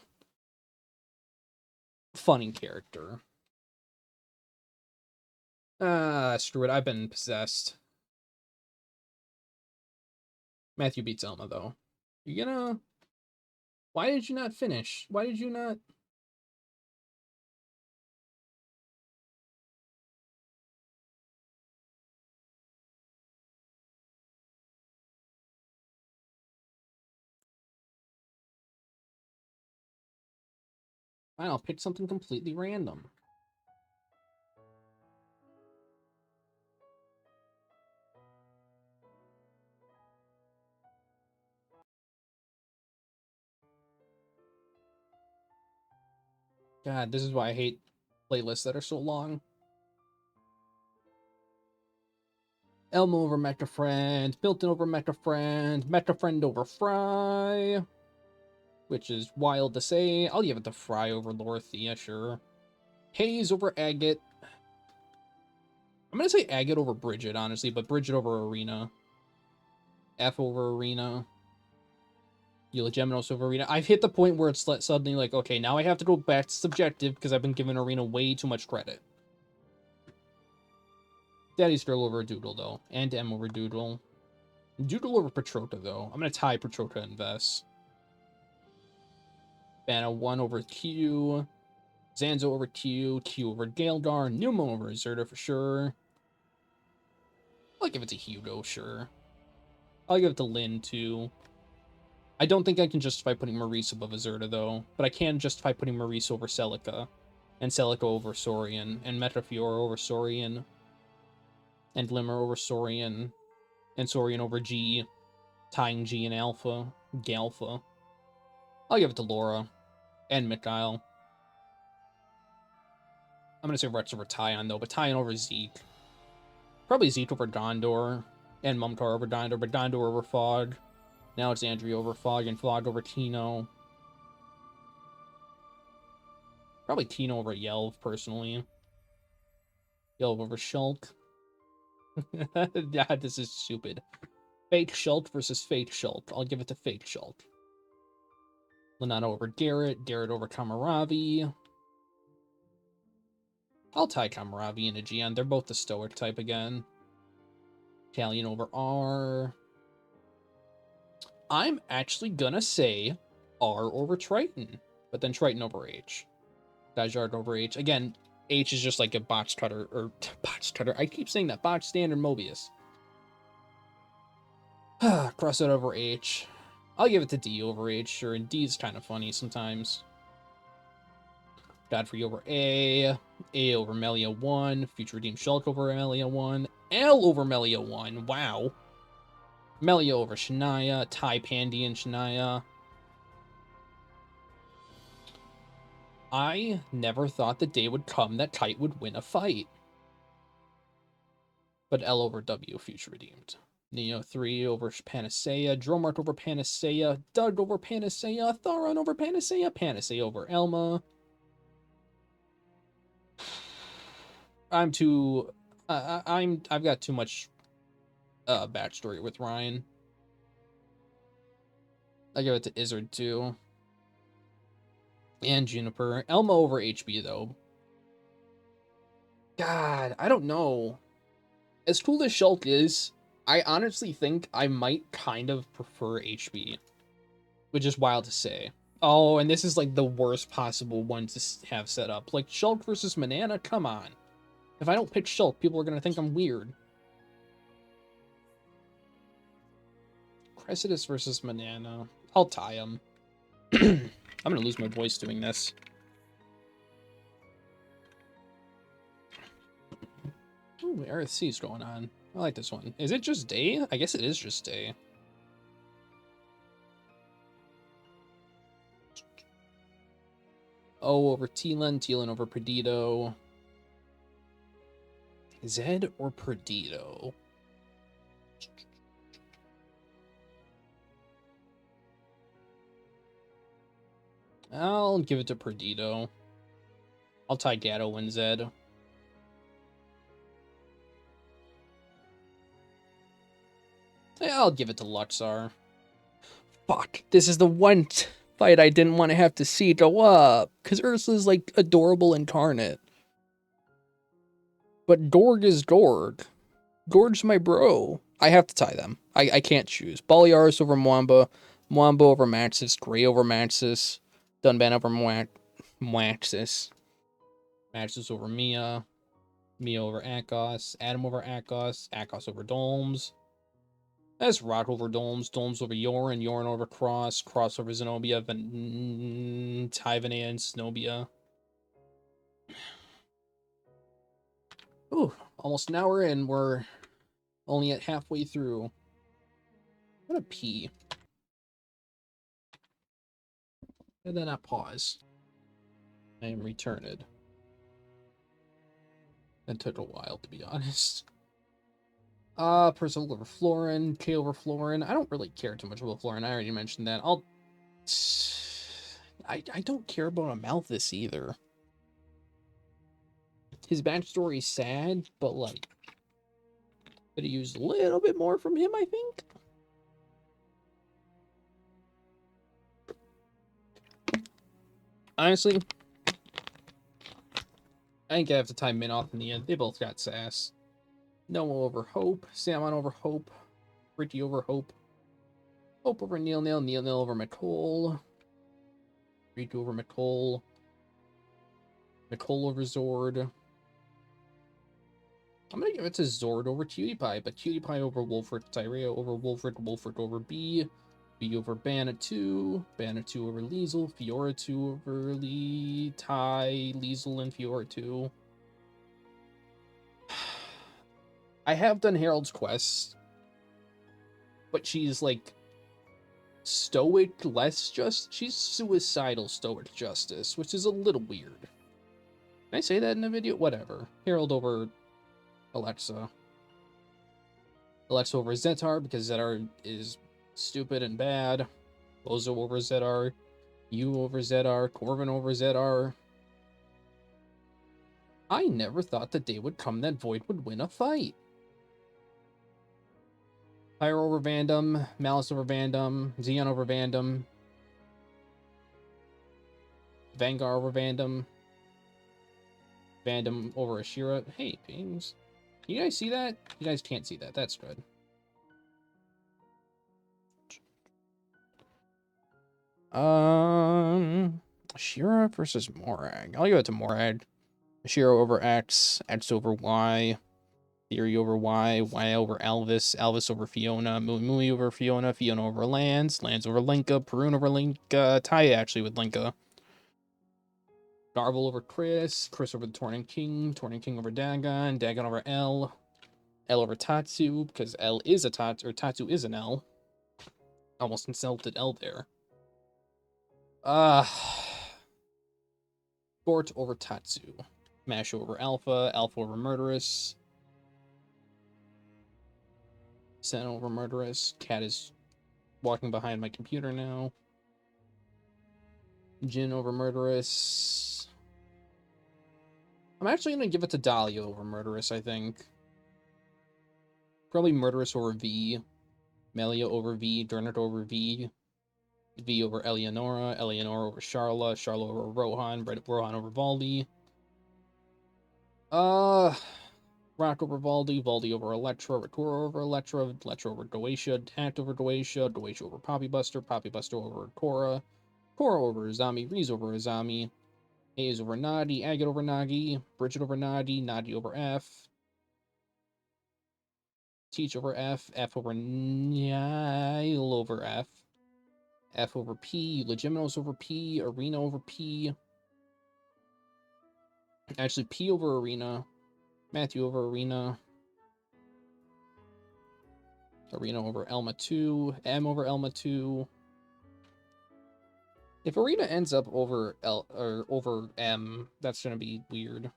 funny character. Screw it, I've been possessed. Matthew beats Elma, though. You gonna... Why did you not finish? Why did you not... Fine, I'll pick something completely random. God, this is why I hate playlists that are so long. Elmo over Metafriend, Milton over Metafriend, Metafriend over Fry, which is wild to say. I'll give it to Fry over Lorthia, sure. Hayes over Agate. I'm gonna say Agate over Bridget, honestly, but Bridget over Arena. F over Arena. Eulogeminos over Arena. I've hit the point where it's suddenly like, okay, now I have to go back to subjective because I've been giving Arena way too much credit. Daddy's Girl over Doodle, though. And M over Doodle. Doodle over Petrota, though. I'm going to tie Petrota and Vess. Banna 1 over Q. Zanzo over Q. Q over Galdar. Numa over Zerta for sure. I'll give it to Hugo, sure. I'll give it to Lyn, too. I don't think I can justify putting Maurice above Azerta, though. But I can justify putting Maurice over Celica. And Celica over Saurian. And Metafiora over Saurian. And Glimmer over Saurian. And Saurian over G. Tying G and Alpha. Galpha. I'll give it to Laura. And Mikhail. I'm going to say Rex over Tyon, though, but Tyon over Zeke. Probably Zeke over Gondor. And Mumtar over Gondor, but Gondor over Fog. Now it's Andrea over Fog, and Fog over Tino. Probably Tino over Yelv, personally. Yelv over Shulk. Yeah, this is stupid. Fake Shulk versus Fake Shulk. I'll give it to Fake Shulk. Lanato over Garrett. Garrett over Kamaravi. I'll tie Kamaravi and Aegeon. They're both the Stoic type again. Italian over R. I'm actually gonna say R over Triton, but then Triton over H. Dajard over H. Again, H is just like a box cutter, or box cutter. I keep saying that. Box standard Mobius. Cross it over H. I'll give it to D over H, sure, and D is kind of funny sometimes. Godfrey over A over Melia 1, Future Redeemed Shulk over Melia 1, L over Melia 1, wow. Melia over Shania, Tai Pandy and Shania. I never thought the day would come that Kite would win a fight. But L over W, Future Redeemed. Neo 3 over Panacea, Dromart over Panacea, Doug over Panacea, Tharon over Panacea, Panacea over Elma. I've got too much backstory with Ryan. I give it to Izzard too. And Juniper. Elmo over HB though. God, I don't know. As cool as Shulk is, I honestly think I might kind of prefer HB, which is wild to say. Oh, and this is like the worst possible one to have set up. Like Shulk versus Manana, come on. If I don't pick Shulk, people are gonna think I'm weird. Cressidus versus Manana. I'll tie him. I'm gonna lose my voice doing this. Ooh, RFC's going on. I like this one. Is it just day? I guess it is just day. O over Teelan, Teelan over Perdido. Zed or Perdido? I'll give it to Perdido. I'll tie Gatto and Zed. Yeah, I'll give it to Luxar. Fuck, this is the one fight I didn't want to have to see go up. Because Ursa's like adorable incarnate. But Gorg is Gorg. Gorg's my bro. I have to tie them. I can't choose. Baliaris over Mwamba. Mwamba over Maxis. Gray over Maxis. Dunban over Maxis. Maxis over Mia. Mia over Akos. Adam over Akos. Akos over Dolms. That's Rock over Dolms. Dolms over Yorin. Yorin over Cross. Cross over Zenobia. Tyvane and Zenobia. Ooh, almost an hour in. We're only at halfway through. I'm gonna pee. And then I pause. I am returned. That took a while, to be honest. Percival over Florin, K over Florin. I don't really care too much about Florin. I already mentioned that. I don't care about Amalthus either. His backstory is sad, but like, could have used a little bit more from him, I think. Honestly, I think I have to tie Min off in the end. They both got sass. Noah over Hope. Salmon over Hope. Ricky over Hope. Hope over Neil Neil. Neil Neil over McCole. Riku over McCole. McCole over Zord. I'm gonna give it to Zord over Cutie Pie, but Cutie Pie over Wolfric. Tyrea over Wolfric. Wolfric over B. B over Banatu. Banatu over Liesel. Fiora 2 over Lee. Ty. Liesel and Fiora 2. I have done Harold's Quest, but she's like stoic, she's suicidal stoic justice, which is a little weird. Can I say that in a video? Whatever. Harold over Alexa. Alexa over Zetar, because Zetar is stupid and bad. Bozo over Zetar. You over Zetar. Corvin over Zetar. I never thought the day would come that Void would win a fight. Pyro over Vandom. Malice over Vandom. Xeon over Vandom. Vanguard over Vandom. Vandom over Ashira. Hey, pings. Can you guys see that? You guys can't see that. That's good. Ashira versus Morag. I'll give it to Morag. Ashira over X. X over Y. Theory over Y. Y over Alvis. Alvis over Fiona. Mui Mui over Fiona. Fiona over Lance. Lance over Linka. Perun over Linka. Ty actually with Linka. Garble over Chris. Chris over the Tornin King. Tornin King over Dagon. Dagon over L. L over Tatsu, because L is a Tatsu, or Tatsu is an L. Almost insulted L there. Gort over Tatsu. Mash over Alpha. Alpha over Murderous. Sen over Murderous. Cat is walking behind my computer now. Jin over Murderous. I'm actually going to give it to Dahlia over Murderous, I think. Probably Murderous over V. Melia over V. Durnit over V. V over Eleonora, Eleonora over Charla, Charla over Rohan, Rohan over Valdi. Rock over Valdi, Valdi over Electra, Retora over Electra, Electra over Doatia, Tact over Doatia, Doatia over Poppy Buster over Cora, Cora over Azami, Reese over Azami, A's over Nadi, Agate over Nagi, Bridget over Nadi, Nadi over F, Teach over F, F over Nile over F, F over P, Legiminos over P, Arena over P, actually P over Arena, Matthew over Arena, Arena over Elma 2, M over Elma 2. If Arena ends up over L or over M, that's gonna be weird.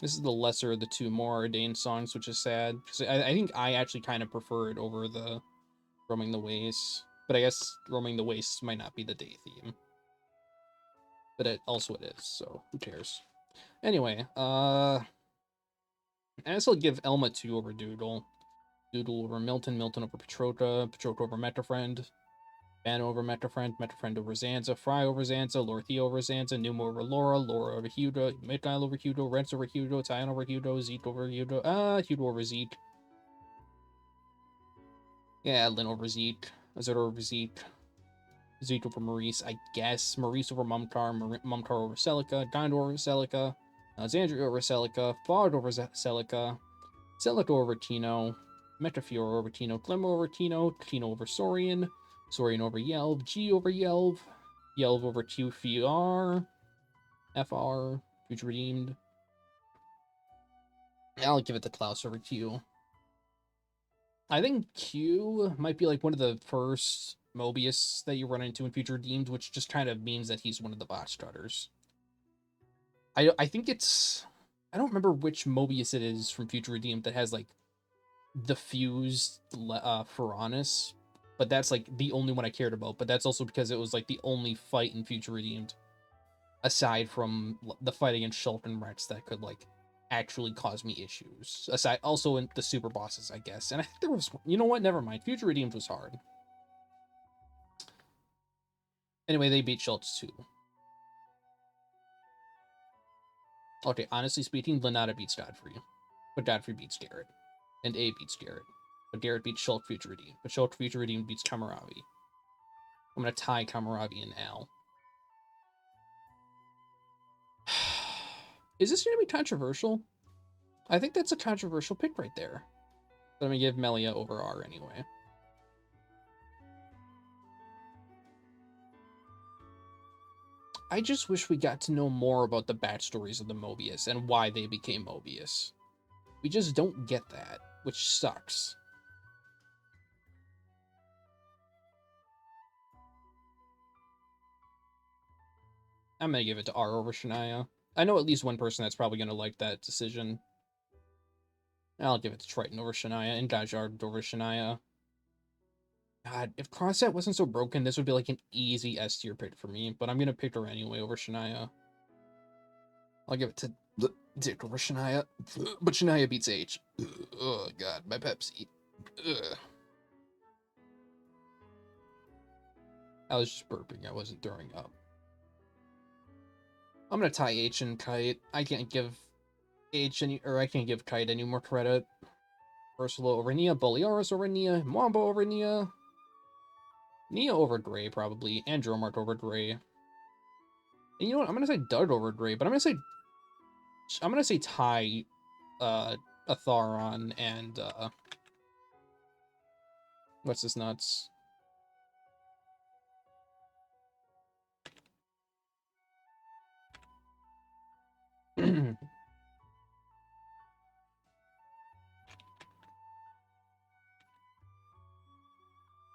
This is the lesser of the two more ordained songs, which is sad because I think I actually kind of prefer it over the Roaming the Wastes, but I guess Roaming the Wastes might not be the day theme, but it also it is, so who cares? Anyway, I guess I'll give Elma 2 over Doodle. Doodle over Milton, Milton over Petrota, Petrota over Metafriend, Ban over Metafriend, Metafriend over Zanza, Fry over Zanza, Lorthia over Zanza, Numa over Laura, Laura over Huda, Midgyle over Hudo, Rents over Hudo, Tyon over Hudo, Zeke over Hudo, Hudo over Zeke. Yeah, Lynn over Zeke, Azura over Zeke, Zeke over Maurice, I guess, Maurice over Mumtar, Mumtar over Celica, Gondor over Celica, Xandria over Celica, Fard over Celica, Celica over Tino, Metafiora over Tino, Glimmer over Tino, Tino over Saurian, Saurian over Yelv, G over Yelv, Yelv over QFR, FR, Future Redeemed. I'll give it to Klaus over Q. I think Q might be like one of the first Mobius that you run into in Future Redeemed, which just kind of means that he's one of the bot cutters. I think it's... I don't remember which Mobius it is from Future Redeemed that has like the fused Ferranus, but that's like the only one I cared about. But that's also because it was like the only fight in Future Redeemed, aside from the fight against Shulk and Rex, that could like actually cause me issues. Aside, also in the super bosses, I guess. And I think there was, you know what? Never mind. Future Redeemed was hard. Anyway, they beat Schultz too. Okay, honestly speaking, Lenata beats Godfrey, but Godfrey beats Garrett, and A beats Garrett, but Garrett beats Shulk Future Redeemed, but Shulk Future Redeemed beats Kamaravi. I'm gonna tie Kamaravi and Al. Is this gonna be controversial? I think that's a controversial pick right there. But I'm gonna give Melia over R anyway. I just wish we got to know more about the backstories of the Mobius and why they became Mobius. We just don't get that, which sucks. I'm gonna give it to R over Shania. I know at least one person that's probably gonna like that decision. I'll give it to Triton over Shania and Dajard over Shania. God, if Crossset wasn't so broken, this would be like an easy S tier pick for me, but I'm gonna pick her anyway over Shania. I'll give it to Dick over Shania, but Shania beats H. Oh god, my Pepsi. Ugh. I was just burping, I wasn't throwing up. I'm gonna tie H and Kite. I can't give I can't give Kite any more credit. Ursula over Nia, Bolearis over Nia, Mwamba over Nia. Nia over Gray, probably, and Dromart over Gray. And you know what? I'm gonna say Dud over Gray, but I'm gonna say tie Atharon and what's this nuts?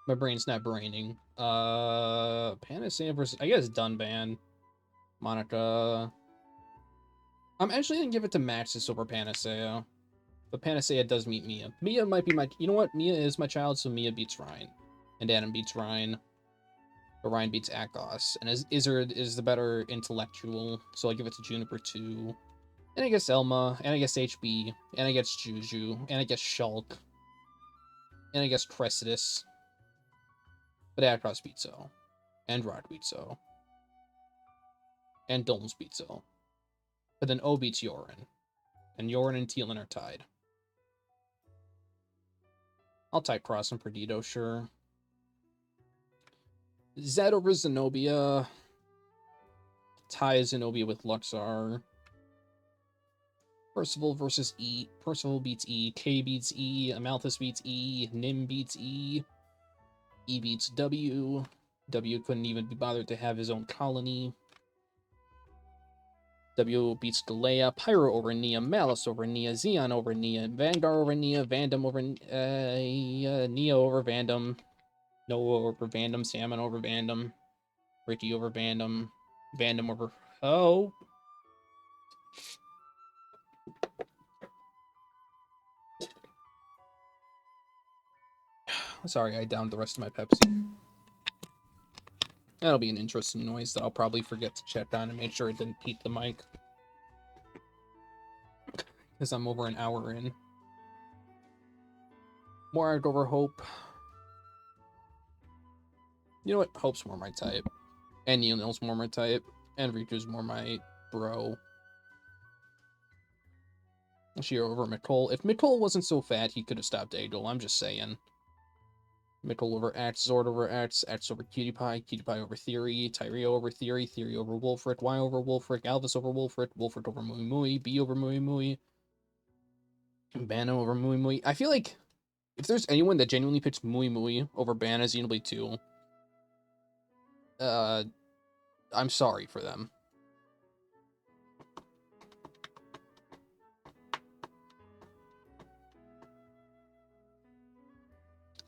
My brain's not braining. Panacea versus, I guess, Dunban. Monica. I'm actually gonna give it to Maxis over Panacea. But Panacea does meet Mia. Mia might be my, you know what? Mia is my child, so Mia beats Ryan. And Adam beats Ryan. But Ryan beats Akos. And Izzard is the better intellectual, so I give it to Juniper 2. And I guess Elma, and I guess HB, and I guess Juju, and I guess Shulk, and I guess Cressitus. But Across beats so. And Rock beats so. And Domes beats so. But then O beats Yorin. And Yorin and Teal'c are tied. I'll type Cross and Perdido, sure. Zed over Zenobia. Tie Zenobia with Luxar. Percival versus E. Percival beats E. K beats E. Amalthus beats E. Nim beats E. E beats W. W couldn't even be bothered to have his own colony. W beats Galea. Pyro over Nia. Malice over Nia. Xeon over Nia. Vanguard over Nia. Vandom over Nia over Vandom. Noah over Vandom. Salmon over Vandom. Ricky over Vandom. Vandom over... Oh! Sorry, I downed the rest of my Pepsi. That'll be an interesting noise that I'll probably forget to check on and make sure it didn't peak the mic. Because I'm over an hour in. More over Hope. You know what? Hope's more my type. And Neil's more my type. And Riku's more my bro. Shiro over Mikol. If Mikol wasn't so fat, he could have stopped Egel. I'm just saying. Mikol over Axe, Zord over Axe, Axe over Cutie Pie over Theory, Tyrio over Theory, Theory over Wolfric, Y over Wolfric, Alvis over Wolfric, Wolfric over Mui Mui, B over Mui Mui, Bana over Mui Mui. I feel like if there's anyone that genuinely picks Mui Mui over Bana Xenoblade 2, I'm sorry for them.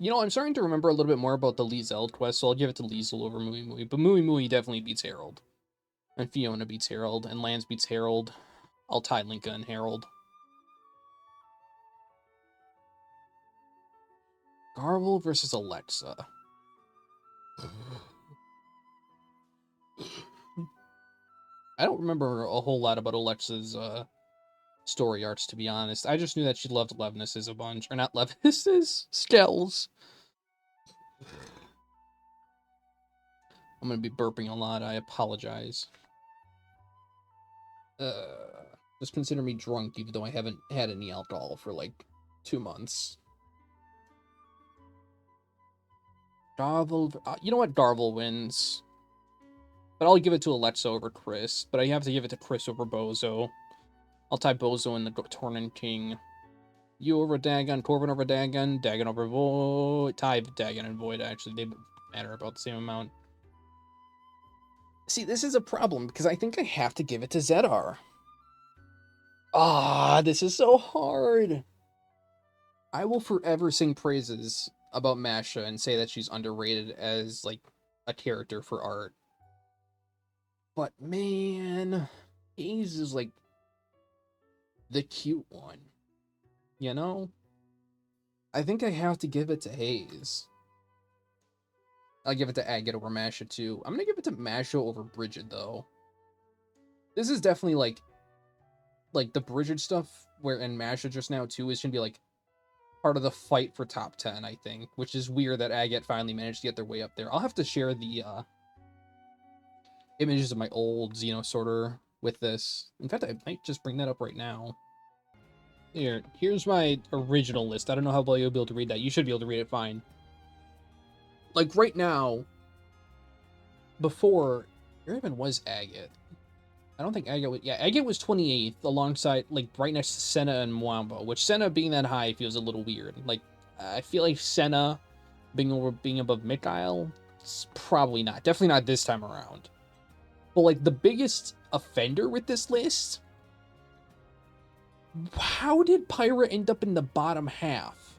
You know, I'm starting to remember a little bit more about the Liesel quest, so I'll give it to Liesel over Mui Mui. But Mui Mui definitely beats Harold. And Fiona beats Harold, and Lance beats Harold. I'll tie Linka and Harold. Garble versus Alexa. I don't remember a whole lot about Alexa's story arcs, to be honest. I just knew that she loved Levnesses a bunch. Or not Levnesses, Skells. I'm going to be burping a lot. I apologize. Just consider me drunk, even though I haven't had any alcohol for like 2 months. Garble... you know what? Garble wins. But I'll give it to Alexa over Chris. But I have to give it to Chris over Bozo. I'll tie Bozo in the Tornin King. You over Dagon, Corbin over Dagon, Dagon over Void. Tie Dagon and Void, actually. They matter about the same amount. See, this is a problem, because I think I have to give it to Zedar. Ah, this is so hard. I will forever sing praises about Masha and say that she's underrated as, like, a character for art. But, man, Hayes is, like, the cute one. You know? I think I have to give it to Hayes. I'll give it to Agate over Masha, too. I'm gonna give it to Masha over Bridget, though. This is definitely, like the Bridget stuff, where in Masha just now, too, is gonna be, like, part of the fight for top 10, I think. Which is weird that Agate finally managed to get their way up there. I'll have to share the, images of my old Xeno sorter with this. In fact, I might just bring that up right now. Here's my original list. I don't know how well you'll be able to read that. You should be able to read it fine. Like, right now, before, where even was Agate? I don't think Agate was... Yeah, Agate was 28th, alongside, like, right next to Senna and Mwamba, which Senna being that high feels a little weird. Like, I feel like Senna being above Mikhail, it's probably not. Definitely not this time around. But, like, the biggest offender with this list... How did Pyra end up in the bottom half?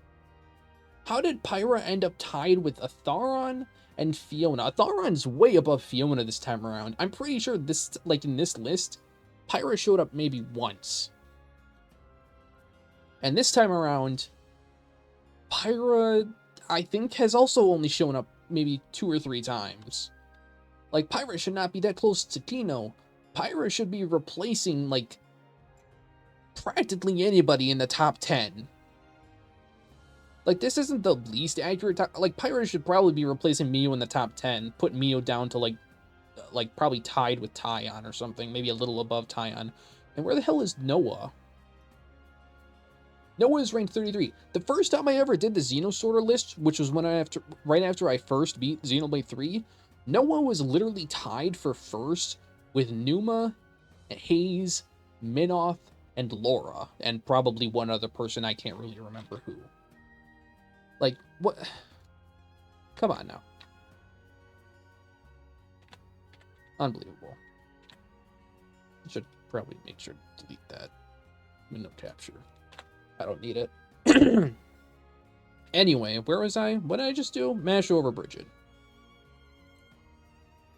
How did Pyra end up tied with Atharon and Fiona? Atharon's way above Fiona this time around. I'm pretty sure this, like, in this list, Pyra showed up maybe once. And this time around, Pyra, I think, has also only shown up maybe 2 or 3 times. Like, Pyra should not be that close to Tino. Pyra should be replacing, like, practically anybody in the top 10. Like, this isn't the least accurate top. Like, Pyra should probably be replacing Mio in the top 10. Put Mio down to, like probably tied with Tyon or something. Maybe a little above Tyon. And where the hell is Noah? Noah is ranked 33. The first time I ever did the Xenosorter list, which was right after I first beat Xenoblade 3, Noah was literally tied for first with Numa, Hayes, Minoth, and Laura, and probably one other person I can't really remember who. Like, what? Come on now. Unbelievable. I should probably make sure to delete that. Window capture. I don't need it. Anyway, where was I? What did I just do? Masha over Bridget.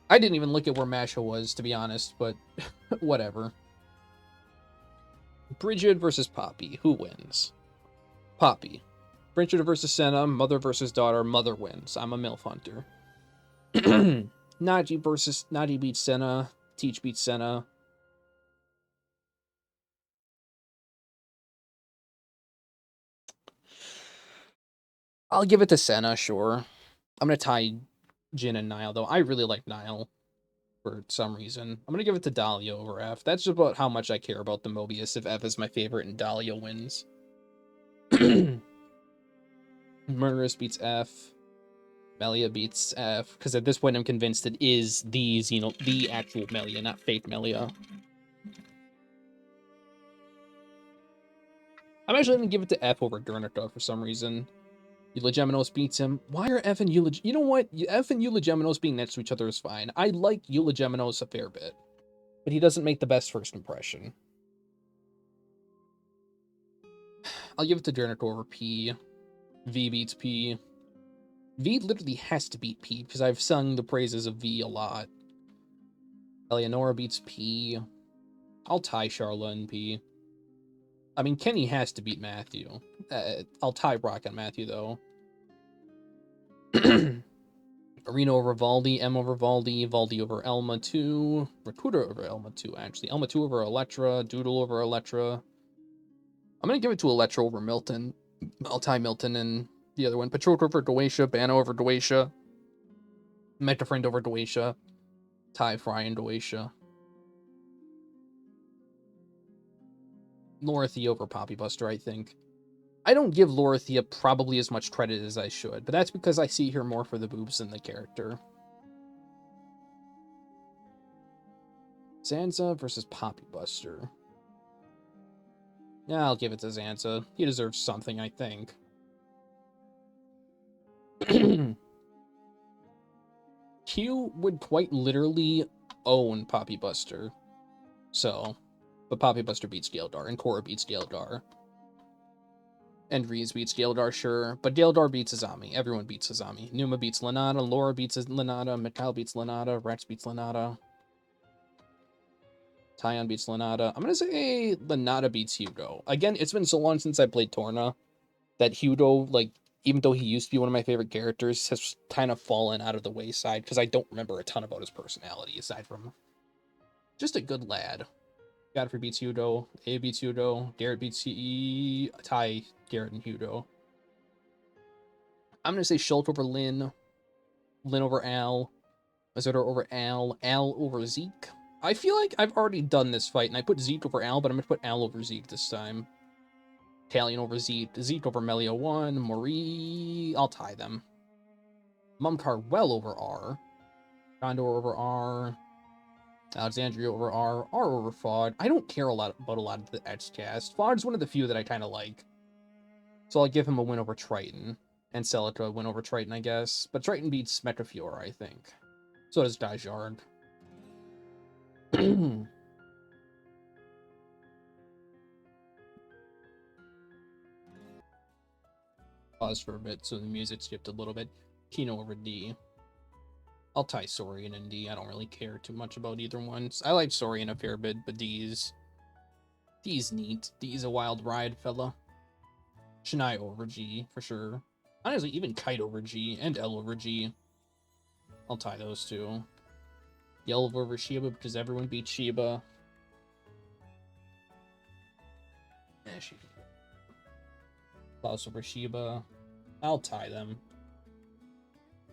I didn't even look at where Masha was, to be honest, but whatever. Bridget versus Poppy. Who wins? Poppy. Bridget versus Senna. Mother versus daughter. Mother wins. I'm a MILF hunter. Naji beats Senna. Teach beats Senna. I'll give it to Senna, sure. I'm going to tie Jin and Niall, though. I really like Niall for some reason. I'm going to give it to Dahlia over F. That's about how much I care about the Mobius if F is my favorite and Dahlia wins. Murderous beats F. Melia beats F. Because at this point, I'm convinced it is the actual Melia, not fake Melia. I'm actually going to give it to F over Guernica for some reason. Eulogeminos beats him. Why are F and Eulogeminos... You know what? F and Eulogeminos being next to each other is fine. I like Eulogeminos a fair bit. But he doesn't make the best first impression. I'll give it to Guernica over P. V beats P. V literally has to beat P, because I've sung the praises of V a lot. Eleonora beats P. I'll tie Charla and P. I mean, Kenny has to beat Matthew. I'll tie Brock and Matthew, though. Arena over Valdi, M over Valdi, Valdi over Elma 2, Rakuda over Elma 2, actually. Elma 2 over Electra, Doodle over Electra. I'm going to give it to Electra over Milton. I'll tie Milton and the other one. Patrol over Doatia, Banner over Doatia, Metafriend over Doatia, tie Fry and Doatia. Lorithia over Poppy Buster, I think. I don't give Lorithia probably as much credit as I should, but that's because I see her more for the boobs than the character. Zanza versus Poppy Buster. Yeah, I'll give it to Zanza. He deserves something, I think. Q would quite literally own Poppy Buster. So, but Poppy Buster beats Galdar, and Korra beats Galdar. And Reese beats Galdar, sure, but Galdar beats Azami. Everyone beats Azami. Numa beats Lanata, Laura beats Lanata, Mikhail beats Lanata, Rex beats Lanata. Tyon beats Lanata. I'm going to say Lanata beats Hugo. Again, it's been so long since I played Torna that Hugo, like, even though he used to be one of my favorite characters, has kind of fallen out of the wayside because I don't remember a ton about his personality aside from just a good lad. Godfrey beats Hugo. A beats Hugo. Garrett beats Ty, Garrett, and Hugo. I'm going to say Schultz over Lynn. Lynn over Al. Mazzotta over Al. Al over Zeke. I feel like I've already done this fight, and I put Zeke over Al, but I'm going to put Al over Zeke this time. Talion over Zeke. Zeke over Melia 1. Marie. I'll tie them. Mumkar well over R. Gondor over R. Alexandria over R. R over Fod. I don't care about a lot of the X cast. Fod's one of the few that I kind of like. So I'll give him a win over Triton. And Celica a win over Triton, I guess. But Triton beats Metrofiora, I think. So does Dajard. Pause for a bit so the music skipped a little bit. Kino over D. I'll tie Saurian and D. I don't really care too much about either one. I like Saurian a fair bit, but D's neat. D's a wild ride, fella. Shania over G, for sure. Honestly, even Kite over G and L over G. I'll tie those two. Yellow over Shiba because everyone beats Shiba. Yeah, Klaus over Shiba. I'll tie them.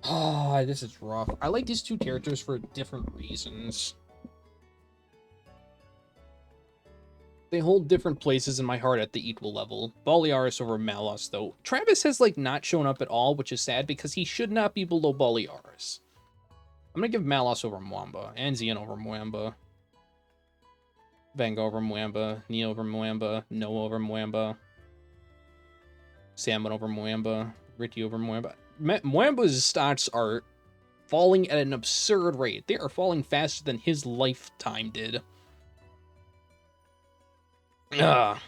Ah, this is rough. I like these two characters for different reasons. They hold different places in my heart at the equal level. Boliaris over Malos, though. Travis has, like, not shown up at all, which is sad, because he should not be below Boliaris. I'm gonna give Malos over Mwamba, and Xian over Mwamba. Vango over Mwamba, Neo over Mwamba, Noah over Mwamba. Salmon over Mwamba, Ricky over Mwamba. Mwamba's stats are falling at an absurd rate. They are falling faster than his lifetime did. Ah,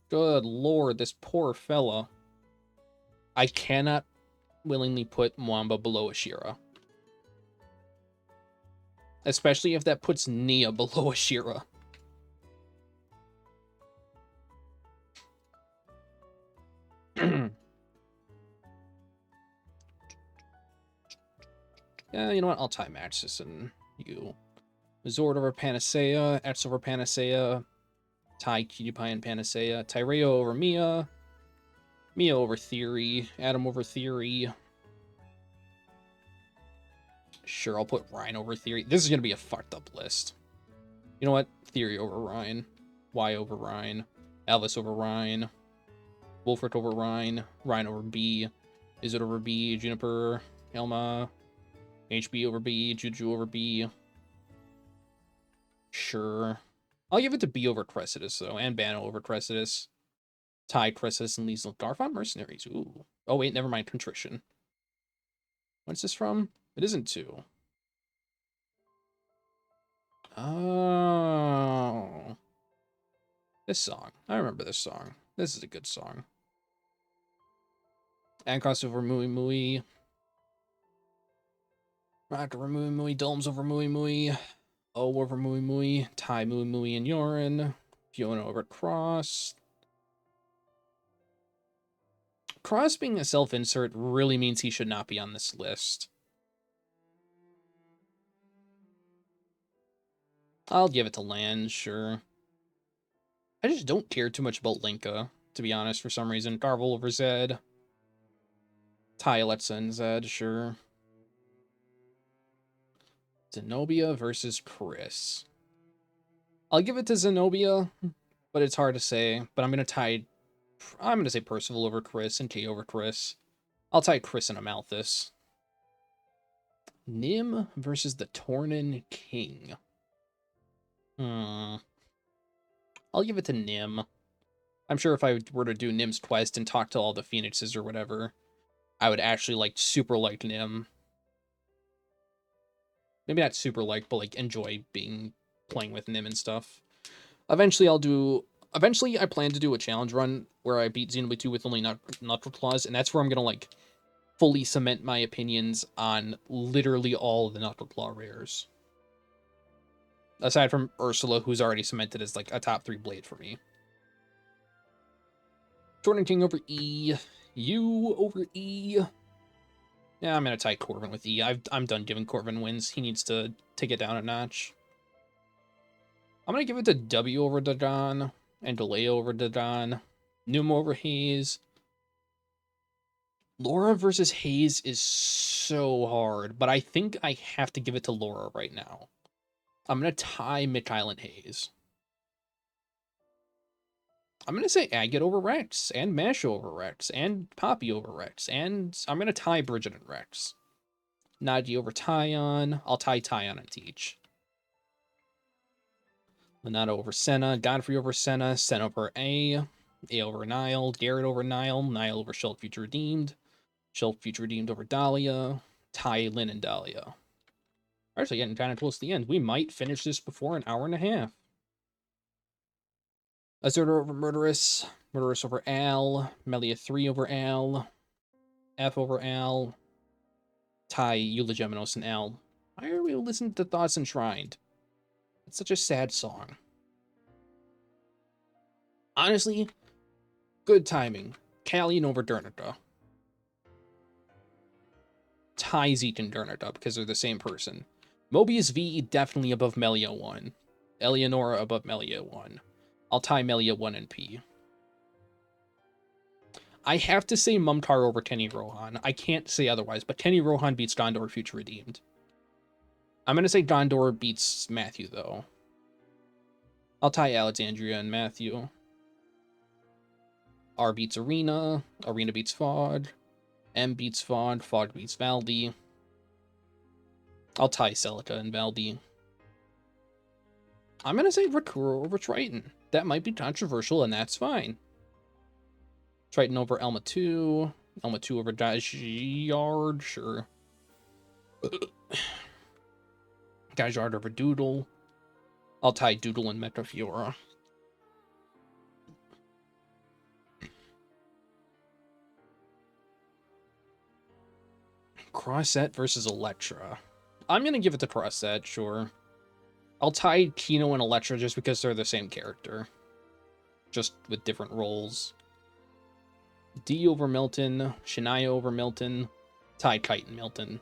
good lord, this poor fella. I cannot willingly put Mwamba below Ashira. Especially if that puts Nia below Ashira. Yeah, you know what? I'll tie Maxis and you. Zord over Panacea, X over Panacea, tie Cutie and Panacea, Tyreo over Mia, Mia over Theory, Adam over Theory. Sure, I'll put Ryan over Theory. This is going to be a fucked up list. You know what? Theory over Ryan, Y over Ryan, Elvis over Ryan, Wolfert over Ryan, Ryan over B, Izzet over B, Juniper, Elma, HB over B, Juju over B. Sure. I'll give it to B over Cressidas, though, and Bano over Cressidas. Ty, Cressidas, and Liesel. Garfon Mercenaries. Ooh. Oh, wait, never mind. Contrition. What's this from? It isn't 2. Oh. This song. I remember this song. This is a good song. Ankos over Mui Mui. Rock over Mui Mui. Domes over Mui Mui. O over Mui Mui. Ty Mui Mui and Yorin. Fiona over Cross. Cross being a self-insert really means he should not be on this list. I'll give it to Land, sure. I just don't care too much about Linka, to be honest, for some reason. Garvel over Zed. Ty, Alexa, and Zed, sure. Zenobia versus Chris. I'll give it to Zenobia, but it's hard to say. But I'm going to say Percival over Chris and Kay over Chris. I'll tie Chris and Amalthus. Nim versus the Tornin King. I'll give it to Nim. I'm sure if I were to do Nim's quest and talk to all the Phoenixes or whatever, I would actually super like Nim. Maybe not super like, but like enjoy playing with Nim and stuff. Eventually I plan to do a challenge run where I beat Xenoblade 2 with only Natural Claws, and that's where I'm gonna like fully cement my opinions on literally all of the Natural Claw rares. Aside from Ursula, who's already cemented as like a top 3 blade for me. Jordan King over E. You over E. Yeah, I'm gonna tie Corvin with E. I'm done giving Corvin wins. He needs to take it down a notch. I'm gonna give it to W over Dagon, and Delay over Dagon. Numa over Hayes. Laura versus Hayes is so hard, but I think I have to give it to Laura right now. I'm gonna tie Mikhail and Hayes. I'm gonna say Agate over Rex, and Masha over Rex, and Poppy over Rex, and I'm gonna tie Bridget and Rex. Nadia over Tyon. I'll tie Tyon and Teach. Lenata over Senna. Godfrey over Senna. Senna over A. A over Nile. Garrett over Nile. Nile over Shell Future Redeemed. Shell Future Redeemed over Dahlia. Ty, Lynn, and Dahlia. Actually, getting kind of close to the end. We might finish this before an hour and a half. Azurta over Murderous. Murderous over Al. Melia 3 over Al. F over Al. Ty, Eulogeminos, and Al. Why are we listening to Thoughts Enshrined? It's such a sad song. Honestly, good timing. Callian over Dernica. Tie Zeke and Dernica because they're the same person. Mobius V definitely above Melia 1. Eleonora above Melia 1. I'll tie Melia 1 and P. I have to say Mumtar over Kenny Rohan. I can't say otherwise, but Kenny Rohan beats Gondor Future Redeemed. I'm going to say Gondor beats Matthew, though. I'll tie Alexandria and Matthew. R beats Arena. Arena beats Fod. M beats Fod. Fod beats Valdi. I'll tie Celica and Valdi. I'm going to say Rakura over Triton. That might be controversial, and that's fine. Triton over Elma 2. Elma 2 over Dajyard, sure. Dajyard over Doodle. I'll tie Doodle and Metafiora. Crossette versus Electra. I'm going to give it to Crossette, sure. I'll tie Kino and Electra just because they're the same character. Just with different roles. D over Milton. Shania over Milton. Tie Kite and Milton.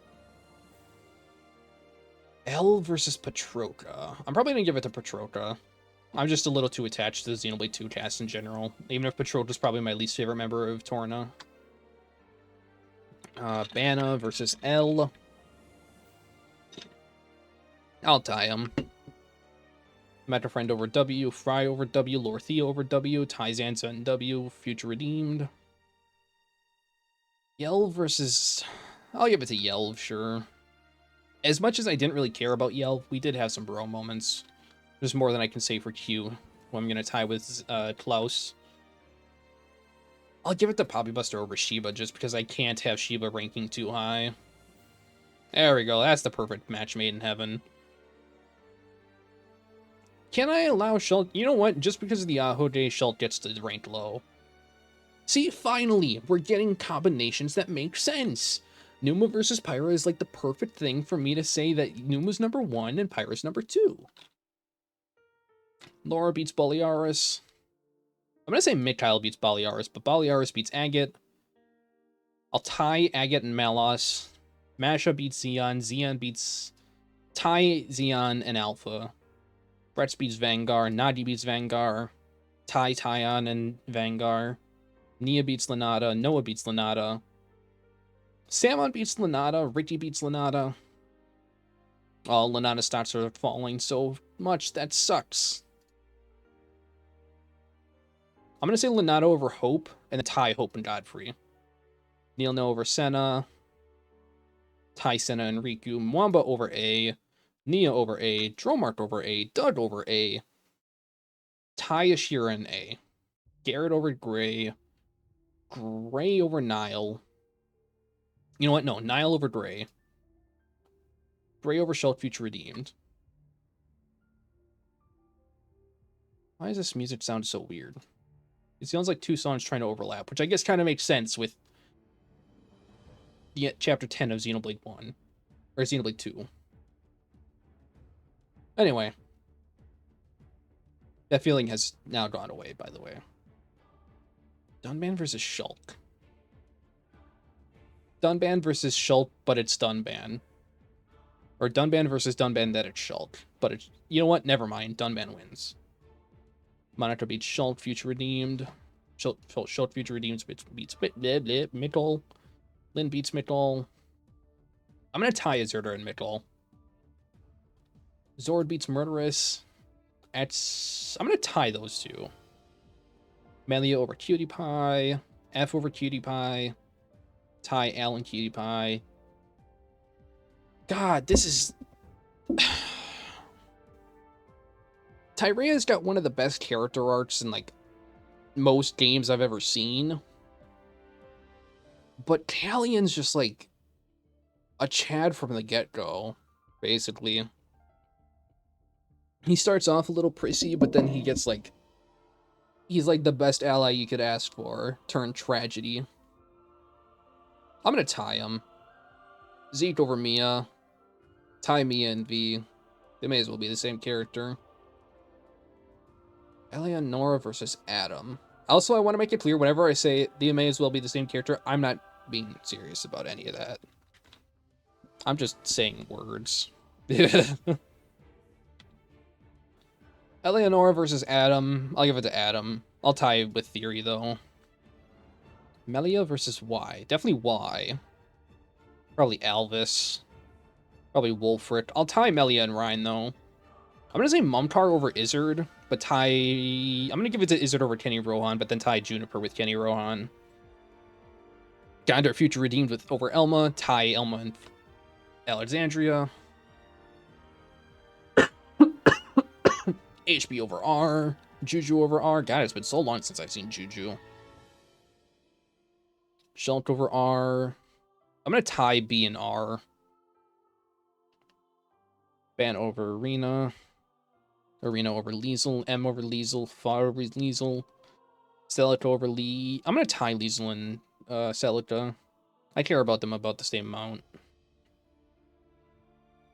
L versus Patroka. I'm probably going to give it to Patroka. I'm just a little too attached to the Xenoblade 2 cast in general. Even if Patroka's probably my least favorite member of Torna. Banna versus L. I'll tie him. Metafriend over W. Fry over W. Lorthea over W. Tie Zanza and W. Future Redeemed. Yelv versus... I'll give it to Yelv, sure. As much as I didn't really care about Yelv, we did have some bro moments. There's more than I can say for Q, who I'm going to tie with Klaus. I'll give it to Poppy Buster over Shiba, just because I can't have Shiba ranking too high. There we go, that's the perfect match made in heaven. Can I allow Shult? You know what, just because of the Aho Day, Shult gets to rank low. See, finally, we're getting combinations that make sense. Numa versus Pyra is like the perfect thing for me to say that Numa's number 1 and Pyra's number 2. Laura beats Boliaris. I'm going to say Mikhail beats Boliaris, but Boliaris beats Agate. I'll tie Agate and Malos. Masha beats Xeon. Xeon beats... Tie Xeon and Alpha. Bretz beats Vanguard. Nagi beats Vanguard. Tie Tyon and Vanguard. Nia beats Lanata. Noah beats Lanata. Samon beats Lanata. Ricky beats Lanata. Oh, Lanata's stats are falling so much. That sucks. I'm going to say Lanata over Hope, and then tie Hope and Godfrey. Neil No over Senna. Tie Senna and Riku. Mwamba over A. Nia over A. Dromart over A. Doug over A. Tie Ashira and A. Garrett over Gray. Gray over Nile. You know what? No, Nile over Gray. Gray over Shult Future Redeemed. Why does this music sound so weird? It sounds like two songs trying to overlap, which I guess kind of makes sense with the chapter 10 of Xenoblade 1. Or Xenoblade 2. Anyway. That feeling has now gone away, by the way. Dunban versus Shulk. Dunban versus Shulk, but it's Dunban. Or Dunban versus Dunban that it's Shulk. But it's... You know what? Never mind. Dunban wins. Monitor beats Shulk, Future Redeemed. Shulk, Future Redeemed beats Mikkel. Lynn beats Mikkel. I'm going to tie Azurda and Mikkel. Zord beats Murderous. I'm going to tie those two. Melia over Cutie Pie. F over Cutie Pie. Tie Alan Cutie Pie. God, this is... Tyrea's got one of the best character arcs in, like, most games I've ever seen. But Talion's just, like, a Chad from the get-go, basically. He starts off a little prissy, but then he gets, like... He's, like, the best ally you could ask for. Turned tragedy. I'm gonna tie him. Zeke over Mia. Tie Mia and V. They may as well be the same character. Eleonora versus Adam. Also, I want to make it clear, whenever I say they may as well be the same character, I'm not being serious about any of that. I'm just saying words. Eleonora versus Adam. I'll give it to Adam. I'll tie with Theory, though. Melia versus Y. Definitely Y. Probably Alvis. Probably Wolfric. I'll tie Melia and Ryan, though. I'm going to say Mumtar over Izzard, but tie... I'm going to give it to Izzard over Kenny Rohan, but then tie Juniper with Kenny Rohan. Gander Future Redeemed with over Elma. Tie Elma and Alexandria. HB over R. Juju over R. God, it's been so long since I've seen Juju. Shulk over R. I'm going to tie B and R. Ban over Arena. Arena over Liesel. M over Liesel. Far over Liesel. Celica over Lee. I'm going to tie Liesel and Celica. I care about them about the same amount.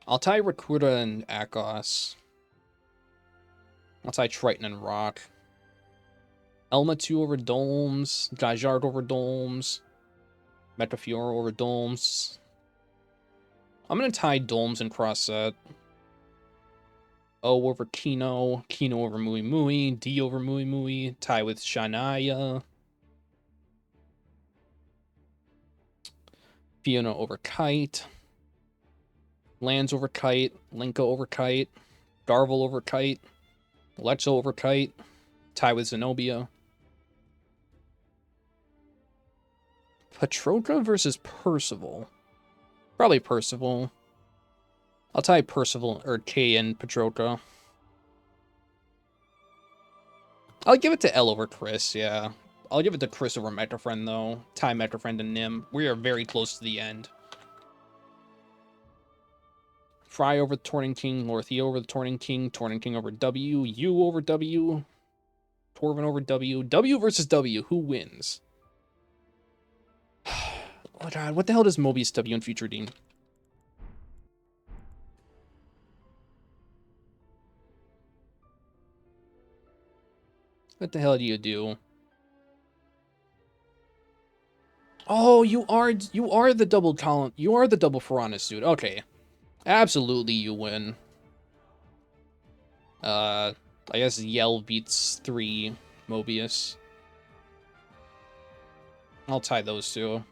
I'll tie Rakuta and Akos. I'll tie Triton and Rock. Elma 2 over Domes. Gajard over Domes. Metafiora over Domes. I'm going to tie Domes and Crossset. O over Kino. Kino over Mui Mui. D over Mui Mui. Tie with Shania. Fiona over Kite. Lands over Kite. Linka over Kite. Darvel over Kite. Lecho over Kite. Tie with Zenobia. Patroka versus Percival. Probably Percival. I'll tie Percival, or K and Patroka. I'll give it to L over Chris, yeah. I'll give it to Chris over Metrofriend, though. Tie Metrofriend and Nim. We are very close to the end. Fry over the Torning King. Lorthia over the Torning King. Torning King over W. U over W. Torvin over W. W versus W. Who wins? Oh god, what the hell does Mobius W in Future Dean? What the hell do you do? Oh, you are the double column. You are the double Ferranis, dude. Okay. Absolutely you win. I guess Yell beats 3 Mobius. I'll tie those two.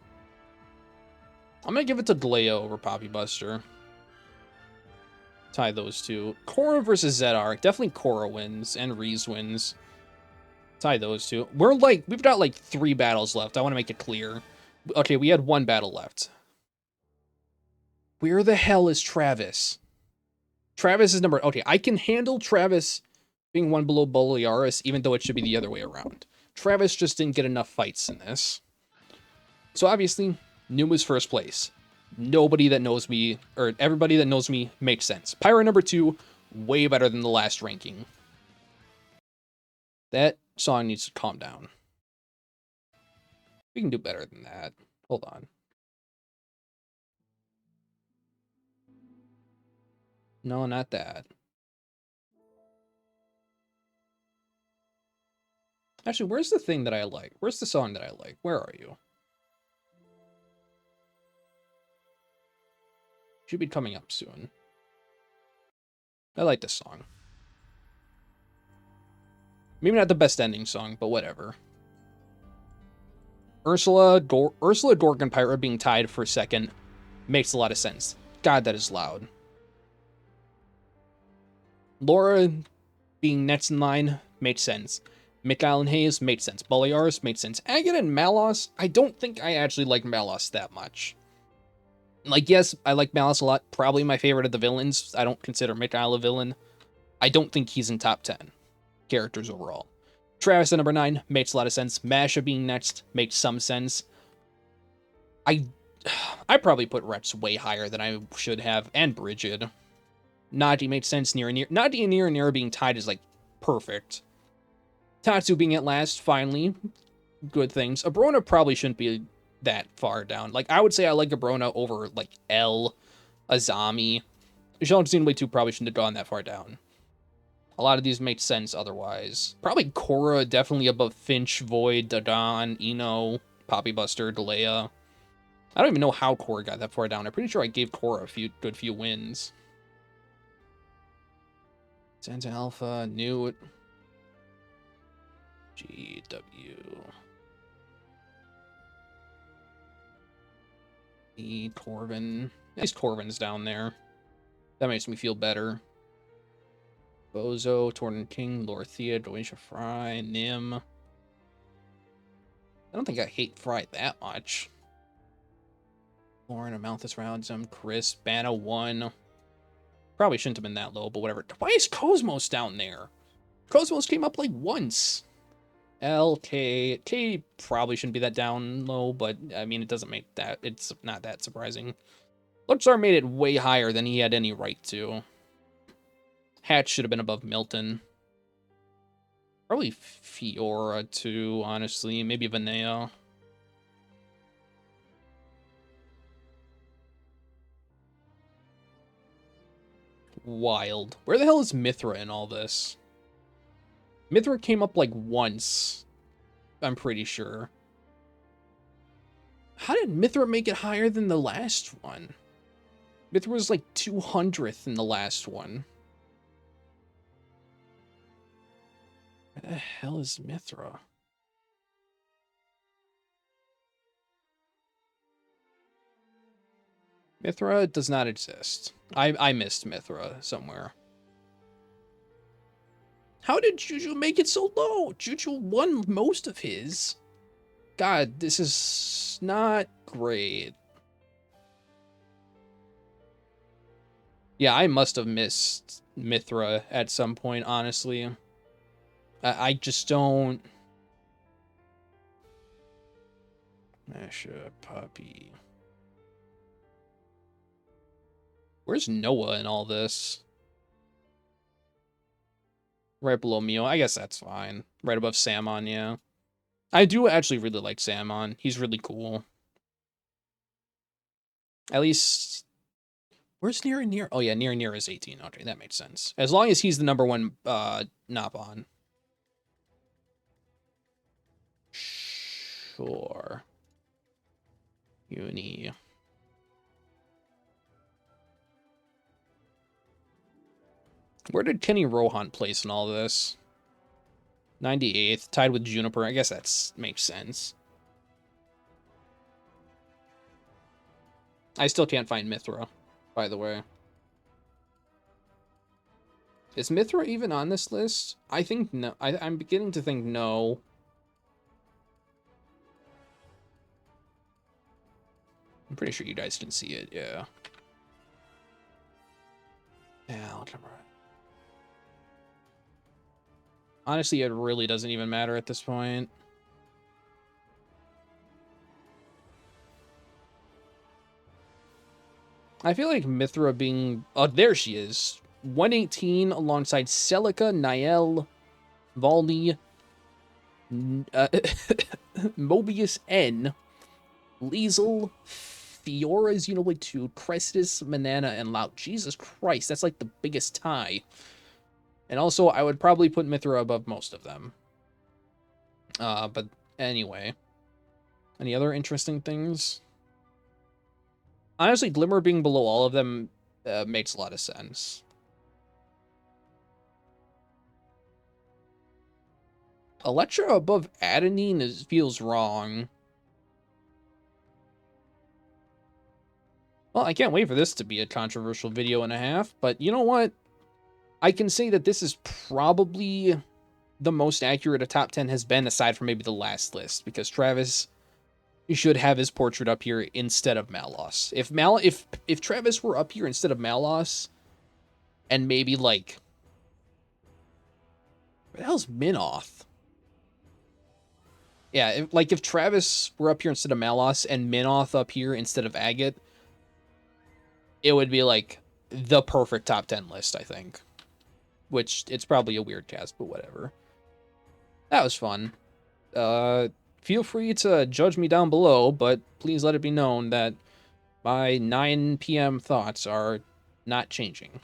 I'm gonna give it to Galea over Poppy Buster. Tie those two. Korra versus Zedar. Definitely Korra wins, and Reese wins. Tie those two. We've got like 3 battles left. I want to make it clear. Okay, we had 1 battle left. Where the hell is Travis? Travis is number... Okay, I can handle Travis being 1 below Boliaris, even though it should be the other way around. Travis just didn't get enough fights in this. So obviously, Noom is first place. Nobody that knows me, or everybody that knows me, makes sense. Pyra number 2, way better than the last ranking. That song needs to calm down. We can do better than that. Hold on. No, not that. Actually, where's the thing that I like? Where's the song that I like? Where are you? Should be coming up soon. I like this song. Maybe not the best ending song, but whatever. Ursula, Gork, and Pyra being tied for second makes a lot of sense. God, that is loud. Laura being next in line makes sense. Mikhail and Hayes made sense. Boliaris made sense. Agate and Malos, I don't think I actually like Malos that much. Like, yes, I like Malos a lot. Probably my favorite of the villains. I don't consider Mikhail a villain. I don't think he's in top 10 characters overall. Travis at number 9 makes a lot of sense. Masha being next makes some sense. I probably put Rex way higher than I should have, and Bridget. Nadi made sense near and near. Nadi and near being tied is like perfect. Tatsu being at last, finally. Good things. Abrona probably shouldn't be that far down. Like, I would say I like Abrona over, like, L, Azami. Xenoblade 2 probably shouldn't have gone that far down. A lot of these make sense otherwise. Probably Korra definitely above Finch, Void, Dadan, Ino, Poppy Buster, Galea. I don't even know how Korra got that far down. I'm pretty sure I gave Korra a good few wins. Santa Alpha, Newt. GW. The Corvin. Nice Corvin's down there. That makes me feel better. Bozo, Torn King, Lorthea, Doisha Fry, Nim. I don't think I hate Fry that much. Lauren, Amalthus Roundsum, Chris, Banna 1. Probably shouldn't have been that low, but whatever. Why is Cosmos down there? Cosmos came up like once. LK. K probably shouldn't be that down low, but I mean, it doesn't make that. It's not that surprising. Luxar made it way higher than he had any right to. Hatch should have been above Milton. Probably Fiora too, honestly. Maybe Vanea. Wild. Where the hell is Mithra in all this? Mithra came up like once. I'm pretty sure. How did Mithra make it higher than the last one? Mithra was like 200th in the last one. Where the hell is Mithra? Mithra does not exist. I missed Mithra somewhere. How did Juju make it so low? Juju won most of his. God, this is not great. Yeah, I must have missed Mithra at some point, honestly. I just don't... Masha, Puppy... Where's Noah in all this? Right below Mio. I guess that's fine. Right above Samon, yeah. I do actually really like Samon. He's really cool. At least... Where's Near and Near? Oh, yeah, Near and Near is 18. Okay, that makes sense. As long as he's the number one Nopon. Sure. Uni... Where did Kenny Rohan place in all this? 98th, tied with Juniper. I guess that makes sense. I still can't find Mithra, by the way. Is Mithra even on this list? I think no. I'm beginning to think no. I'm pretty sure you guys can see it, yeah. Yeah, I'll come right. Honestly, it really doesn't even matter at this point. I feel like Mithra being... Oh, there she is. 118 alongside Celica, Niel, Valny, Mobius N, Liesel, Fiora, Xenoblade 2, Crestus, Manana, and Lout. Jesus Christ, that's like the biggest tie. And also, I would probably put Mithra above most of them. But anyway. Any other interesting things? Honestly, Glimmer being below all of them makes a lot of sense. Electra above Adenine feels wrong. Well, I can't wait for this to be a controversial video and a half, but you know what? I can say that this is probably the most accurate a top 10 has been, aside from maybe the last list, because Travis should have his portrait up here instead of Malos. If Travis were up here instead of Malos, and maybe like, what the hell's Minoth? Yeah, if Travis were up here instead of Malos and Minoth up here instead of Agate, it would be like the perfect top 10 list, I think. Which, it's probably a weird cast, but whatever. That was fun. Feel free to judge me down below, but please let it be known that my 9 p.m. thoughts are not changing.